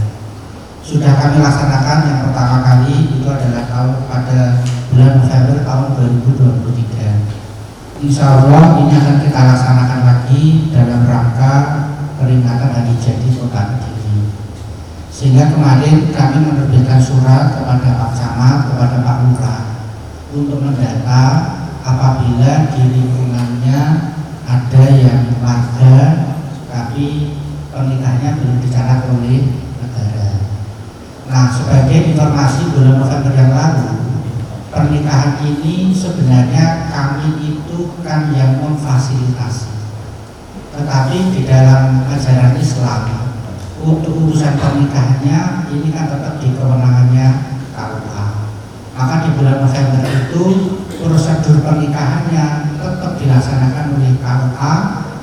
sudah kami laksanakan. Yang pertama kali itu adalah pada bulan November tahun 2023. Insya Allah ini akan kita laksanakan lagi dalam rangka peringatan hari jadi Kota Kediri. Sehingga kemarin kami menerbitkan surat kepada Pak Camat, kepada Pak Lurah untuk mendata apabila di lingkungannya ada yang warga tapi pernikahannya belum dicatat oleh negara. Nah, sebagai informasi, bulan November yang lalu pernikahan ini sebenarnya kami itu kan yang memfasilitasi, tetapi di dalam ajaran Islam untuk urusan pernikahannya ini kan tetap di kewenangannya KUA. Maka di bulan November itu prosedur pernikahannya tetap dilaksanakan oleh KUA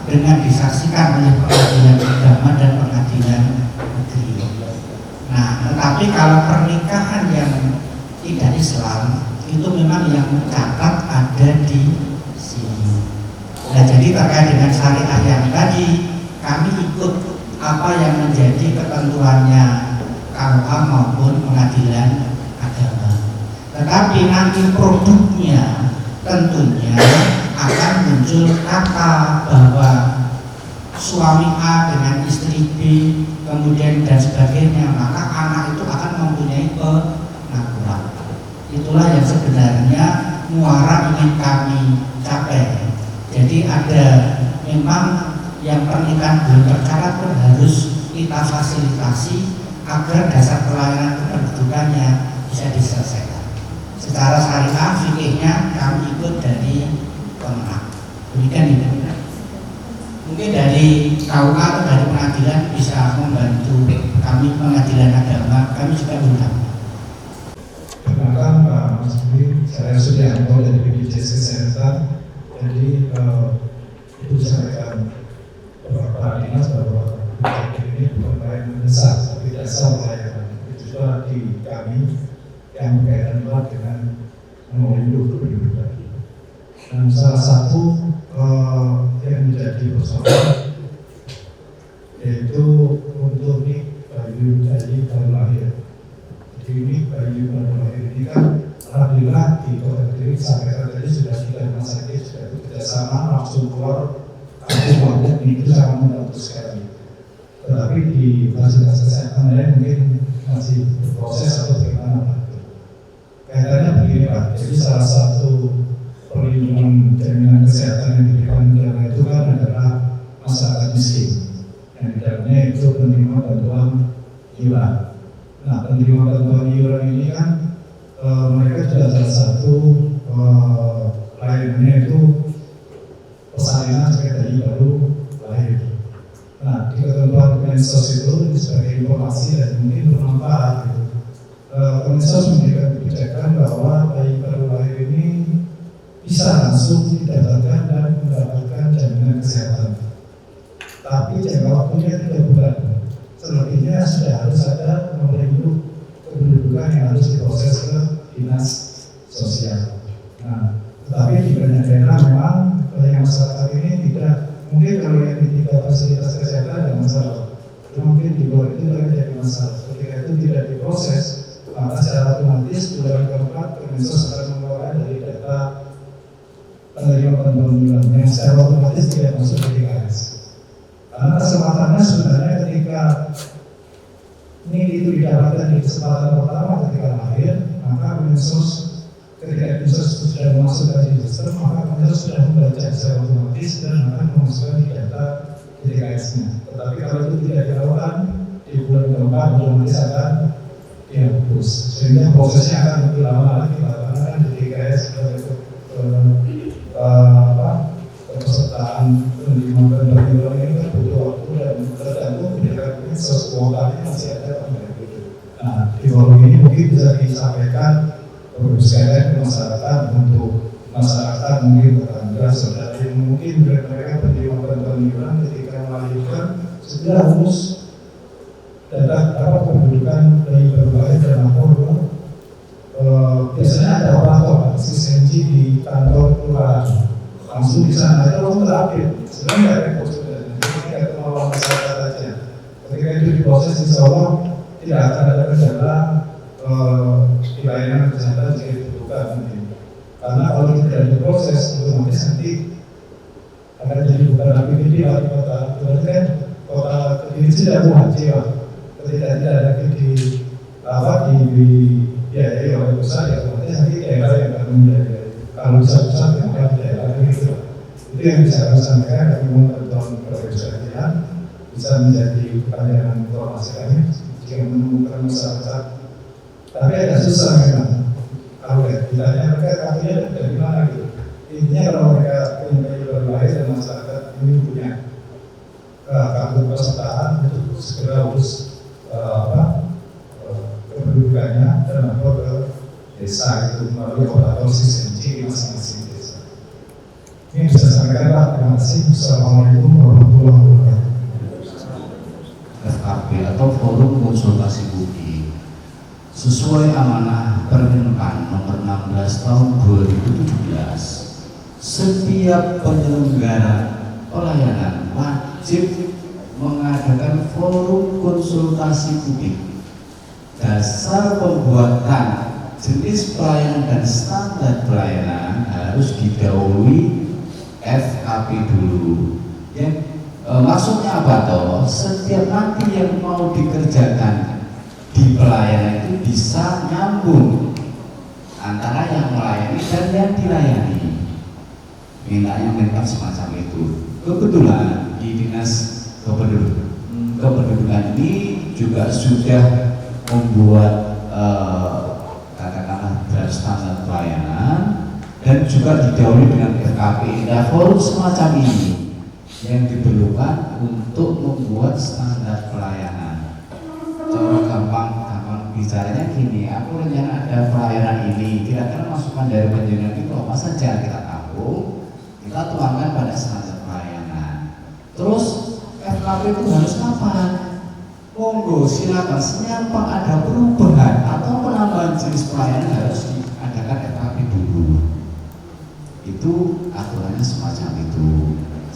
dengan disaksikan oleh pengadilan agama dan pengadilan negeri. Nah, tetapi kalau pernikahan yang tidak Islam itu memang yang mencatat ada di sini. Nah, jadi terkait dengan syariah yang tadi kami ikut apa yang menjadi ketentuannya KUA maupun pengadilan agama. Tetapi nanti produknya tentunya akan muncul kata bahwa suami A dengan istri B kemudian dan sebagainya, maka anak itu akan mempunyai pengakuan. Itulah yang sebenarnya muara ingin kami capai. Jadi ada memang yang pernikahan belum tercatat pun harus kita fasilitasi agar dasar pelayanan kependudukannya bisa diselesaikan. Secara syariah fikihnya kami ikut dari pemenang. Demikian itu. Mungkin dari KUA atau dari pengadilan bisa membantu kami, pengadilan agama, kami juga undang. Perkenalkan Pak Mas Budi, saya Sudianto dari BPJS Kesehatan. Jadi itu disampaikan Pak Dinas bahwa ini bukan pelayanan mendesak, tapi dasar pelayanan. Itu juga di kami yang berkaitan dengan menghidupkan kehidupan. Dan salah satu yang menjadi persoalan yaitu untuk bayi baru lahir. Jadi ini bayi baru lahir ini kan alhamdulillah di Kota Kediri sampai tadi sudah 3 rumah sakit sudah bekerjasama langsung keluar kampung ini itu sangat membantu sekali. Tetapi di fasilitas kesehatan lain mungkin masih berproses atau bagaimana. Kaitannya begini Pak, jadi salah satu perlindungan jaminan kesehatan yang diberikan negara itu kan adalah masyarakat miskin, yang di dalamnya itu penerima bantuan iuran. Nah, penerima bantuan iuran ini kan mereka sudah salah satu layanannya itu persalinan sebagai bayi baru lahir. Nah, di ketentuan Kemensos itu sebagai informasi dan mungkin bermanfaat gitu. Kemensos memberikan kebijakan bahwa bayi baru lahir ini bisa langsung didapatkan dan mendapatkan jaminan kesehatan. Tapi jangka waktunya 3 bulan. Selebihnya sudah harus ada nomor induk kependudukan yang harus diproses ke dinas sosial. Nah, tetapi di banyak daerah memang yang masyarakat ini tidak, mungkin kalau yang di 3 fasilitas kesehatan ada masalah. Mungkin di luar itu lagi jadi masalah. Ketika itu tidak diproses, maka secara otomatis bulan keempat Kemensos akan mengeluarkan dari data penerima bantuan iuran yang secara otomatis tidak masuk ke DKS. Karena kesempatannya sebenarnya ketika ini itu didapatkan di kesempatan pertama ketika lahir, maka Kemensos ketika Kemensos sudah memasukkan di sistem, maka Kemensos sudah membaca secara otomatis dan akan memasukkan di data DKS-nya. Tetapi kalau itu tidak dilakukan di bulan keempat, otomatis akan dihapus, sehingga prosesnya akan lebih lama lagi karena di DKS pesertaan penerima bantuan iuran ini kan butuh waktu dan tergantung kebijakan Kemensos kuotanya masih ada apa gitu. Nah, di forum ini mungkin bisa disampaikan sekalian ke masyarakat untuk masyarakat mungkin tetangga saudara yang mungkin mereka penerima bantuan iuran ketika melahirkan segera urus data kependudukan bayi baru lahir dan lapor biasanya ada operator asistensi di kantor kelurahan langsung di sana itu langsung terupdate. Sebenarnya nggak repot sebenarnya, ketika kemauan masyarakat aja. Ketika itu diproses, insya Allah tidak akan ada kendala di layanan kesehatan jika dibutuhkan mungkin. Karena kalau tidak diproses otomatis nanti akan jadi bukan APBD wali kota. Berarti kan kota Kediri tidak wajib ketika tidak ada dibiayai oleh pusat, ya otomatis nanti daerah yang akan membiayai. Kalau bisa pusat yang ada di daerah itu. Itu yang bisa kami sampaikan. Kami mohon bantuan kepada bisa menjadi pandangan informasi kami jika menemukan masyarakat. Tapi agak susah memang. Kalau ditanya mereka kakinya dari mana gitu. Intinya kalau mereka punya bayi baru lahir dan masyarakat ini punya kartu pesertaan itu segera urus kependudukannya dan lapor ke desa itu melalui operator sistem C masing-masing desa. Ini bisa sampaikan Pak. Terima kasih. Assalamualaikum warahmatullahi wabarakatuh. FKP atau Forum Konsultasi Publik sesuai amanah Permenpan nomor 16 tahun 2017, setiap penyelenggara pelayanan wajib mengadakan forum konsultasi publik. Dasar pembuatan jenis pelayanan dan standar pelayanan harus didahului FKP dulu. Maksudnya apa toh? Setiap nanti yang mau dikerjakan di pelayanan itu bisa nyambung antara yang melayani dan yang dilayani. Mintanya memang semacam itu. Kebetulan di Dinas Kependudukan ini juga sudah membuat katakanlah draft standar pelayanan dan juga didahului dengan FKP. Nah, forum semacam ini yang diperlukan untuk membuat standar pelayanan. Cara gampang bicaranya gini, aku rencana ada pelayanan ini, kira-kira masukan dari penjenengan itu apa saja kita tampung, kita tuangkan pada standar pelayanan. Terus FKP itu harus kapan? Monggo silakan, senyampang ada perubahan atau penambahan jenis pelayanan harus diadakan FKP dulu. Itu aturannya semacam itu.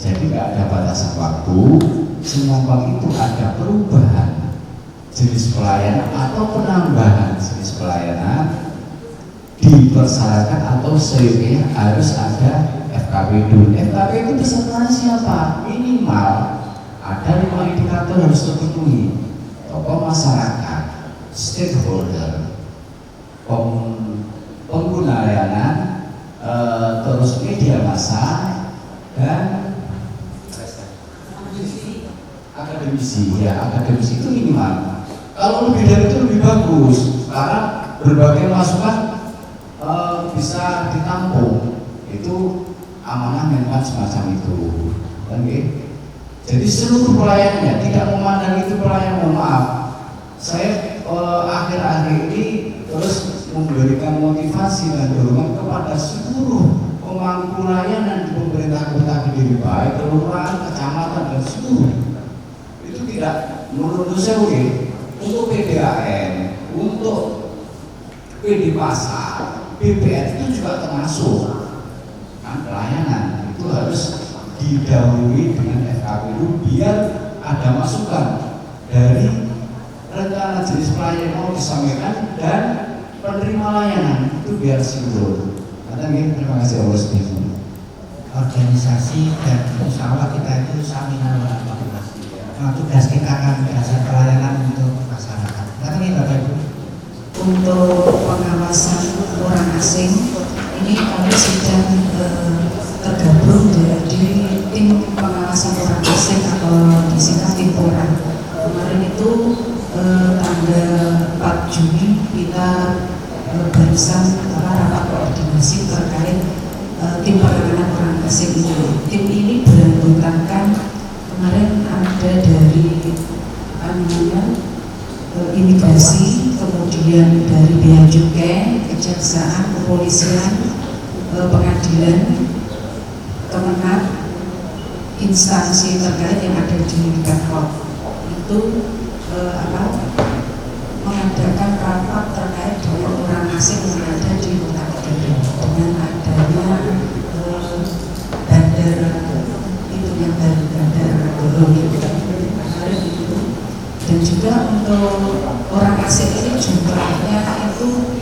Jadi tidak ada batasan waktu, senyampang itu ada perubahan jenis pelayanan atau penambahan jenis pelayanan dipersyaratkan atau seyogyanya harus ada FKP dulu. FKP itu pesertanya siapa? Minimal ada 5 indikator harus terpenuhi. Tokoh masyarakat, stakeholder, pengguna layanan, terus media massa dan akademisi. Ya, akademisi itu minimal. Kalau lebih dari itu lebih bagus, karena berbagai masukan bisa ditampung. Itu amanah Menpan semacam itu. Okay? Jadi seluruh pelayanannya tidak memandang itu pelayanan. Maaf, saya akhir-akhir ini terus memberikan motivasi dan dorongan kepada seluruh pemangku layanan di pemerintah Kota Kediri, baik kelurahan, kecamatan dan seluruh. Itu tidak menurut saya untuk PDAM, untuk PD Pasar, BPN itu juga termasuk kan, pelayanan itu harus didahului dengan FKP dulu biar ada masukan dari rencana jenis pelayanan mau disampaikan dan penerima layanan itu biar sinkron. Terima kasih Allah SWT. Organisasi dan usaha kita itu saminan tugas kita kan jasa pelayanan untuk masyarakat. Kata ini Bapak Ibu. Untuk pengawasan orang asing ini kami sedang tergabung di tim pengawasan orang asing atau disingkat Timpora. Kemarin itu tanggal 4 Juni kita barusan rapat koordinasi terkait tim penanganan orang asing ini. Tim ini beranggotakan kemarin ada dari imigrasi, kemudian dari bea cukai, kejaksaan, kepolisian, pengadilan, Kemenag, instansi terkait yang ada di Pemkot itu mengadakan rapat terkait dengan orang asing yang ada di Kota Kediri dengan adanya bandara itu yang dari bandara Borobudur dan juga untuk orang jumlahnya itu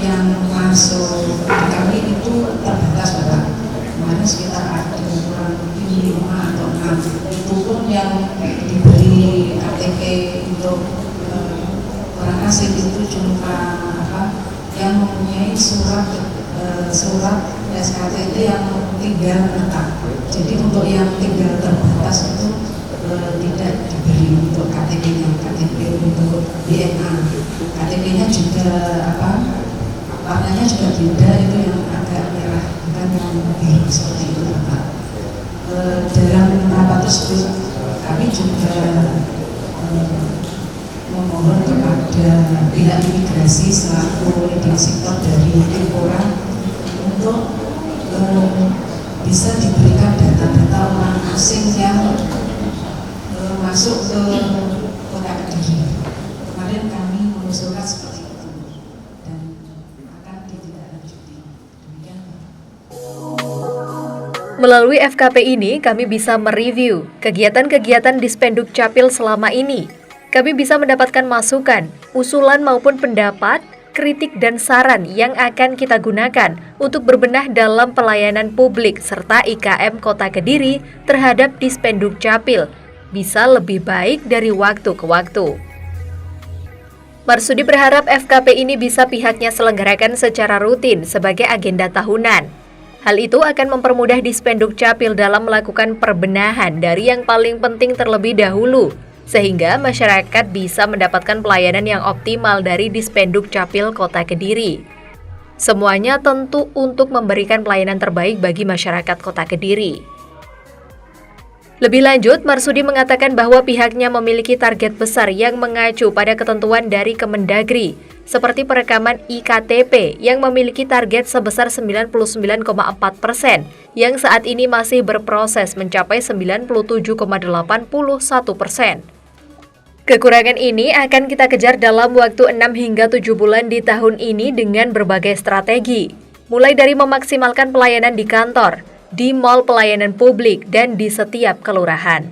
yang masuk di kami itu terbatas Bapak. Kemarin sekitar ada kurang lebih 5 atau 6. Itu pun yang diberi KTP untuk orang asing itu cuma yang mempunyai surat SKT yang tinggal menetap. Jadi untuk yang tinggal terbatas itu tidak diberi untuk KTP-nya, KTP untuk DNA. KTP-nya juga warnanya juga beda, itu yang agak merah, bukan yang biru seperti itu Bapak. Dalam rapat tersebut kami juga memohon kepada pihak imigrasi selaku leading sektor dari Tipora untuk bisa diberikan data-data orang asing yang masuk ke Kota Kediri. Kemarin kami mengusulkan seperti itu dan akan ditindaklanjuti. Demikian Pak. Melalui FKP ini, kami bisa mereview kegiatan-kegiatan Dispenduk Capil selama ini. Kami bisa mendapatkan masukan, usulan maupun pendapat, kritik dan saran yang akan kita gunakan untuk berbenah dalam pelayanan publik serta IKM Kota Kediri terhadap Dispenduk Capil bisa lebih baik dari waktu ke waktu. Marsudi berharap FKP ini bisa pihaknya selenggarakan secara rutin sebagai agenda tahunan. Hal itu akan mempermudah Dispenduk Capil dalam melakukan perbenahan dari yang paling penting terlebih dahulu, sehingga masyarakat bisa mendapatkan pelayanan yang optimal dari Dispenduk Capil Kota Kediri. Semuanya tentu untuk memberikan pelayanan terbaik bagi masyarakat Kota Kediri. Lebih lanjut, Marsudi mengatakan bahwa pihaknya memiliki target besar yang mengacu pada ketentuan dari Kemendagri, seperti perekaman IKTP yang memiliki target sebesar 99,4%, yang saat ini masih berproses mencapai 97,81%. Kekurangan ini akan kita kejar dalam waktu 6 hingga 7 bulan di tahun ini dengan berbagai strategi, mulai dari memaksimalkan pelayanan di kantor, di mal pelayanan publik, dan di setiap kelurahan.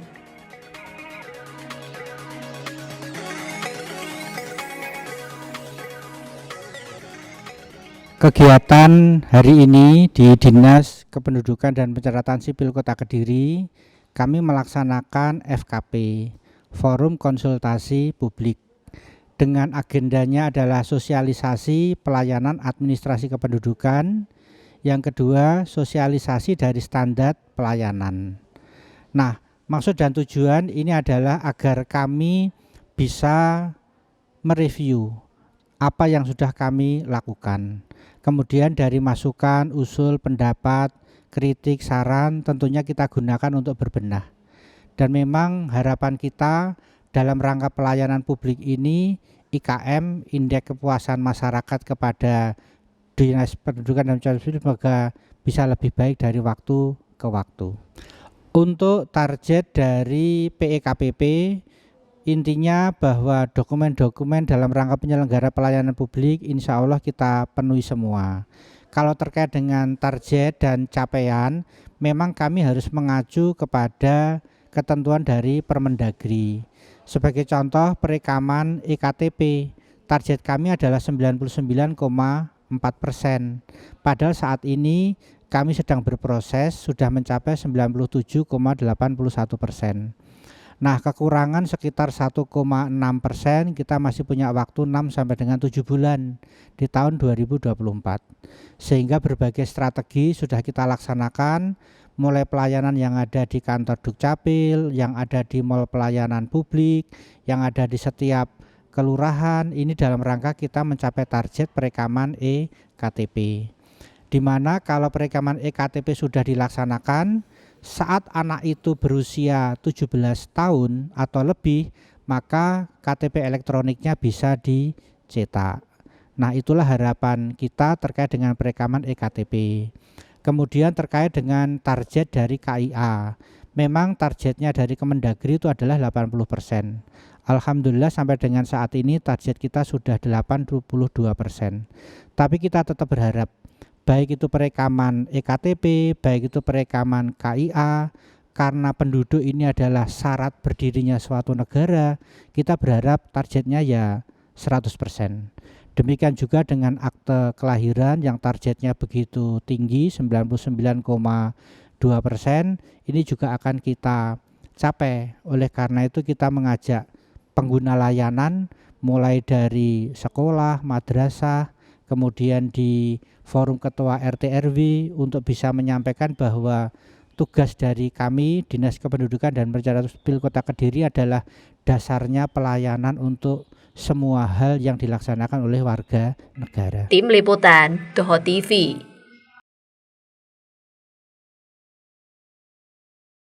Kegiatan hari ini di Dinas Kependudukan dan Pencatatan Sipil Kota Kediri, kami melaksanakan FKP, Forum Konsultasi Publik. Dengan agendanya adalah sosialisasi pelayanan administrasi kependudukan, yang kedua, sosialisasi dari standar pelayanan. Nah, maksud dan tujuan ini adalah agar kami bisa mereview apa yang sudah kami lakukan. Kemudian dari masukan, usul, pendapat, kritik, saran tentunya kita gunakan untuk berbenah. Dan memang harapan kita dalam rangka pelayanan publik ini, IKM, Indeks Kepuasan Masyarakat kepada Dinas Pendudukan dan Pencatatan Sipil semoga bisa lebih baik dari waktu ke waktu. Untuk target dari PEKPP, intinya bahwa dokumen-dokumen dalam rangka penyelenggara pelayanan publik insya Allah kita penuhi semua. Kalau terkait dengan target dan capaian, memang kami harus mengacu kepada ketentuan dari Permendagri. Sebagai contoh, perekaman EKTP, target kami adalah 99,4%. Padahal saat ini kami sedang berproses sudah mencapai 97,81%. Nah, kekurangan sekitar 1,6%, kita masih punya waktu 6 sampai dengan 7 bulan di tahun 2024. Sehingga berbagai strategi sudah kita laksanakan, mulai pelayanan yang ada di kantor Dukcapil, yang ada di mal pelayanan publik, yang ada di setiap kelurahan, ini dalam rangka kita mencapai target perekaman EKTP. Di mana kalau perekaman EKTP sudah dilaksanakan, saat anak itu berusia 17 tahun atau lebih, maka KTP elektroniknya bisa dicetak. Nah, itulah harapan kita terkait dengan perekaman EKTP. Kemudian terkait dengan target dari KIA. Memang targetnya dari Kemendagri itu adalah 80%. Alhamdulillah sampai dengan saat ini target kita sudah 82%. Tapi kita tetap berharap baik itu perekaman EKTP, baik itu perekaman KIA, karena penduduk ini adalah syarat berdirinya suatu negara, kita berharap targetnya ya 100%. Demikian juga dengan akte kelahiran yang targetnya begitu tinggi 99,2%, ini juga akan kita capai. Oleh karena itu kita mengajak pengguna layanan mulai dari sekolah, madrasah, kemudian di forum ketua RT RW untuk bisa menyampaikan bahwa tugas dari kami Dinas Kependudukan dan Pencatatan Sipil Kota Kediri adalah dasarnya pelayanan untuk semua hal yang dilaksanakan oleh warga negara. Tim Liputan, Toho TV.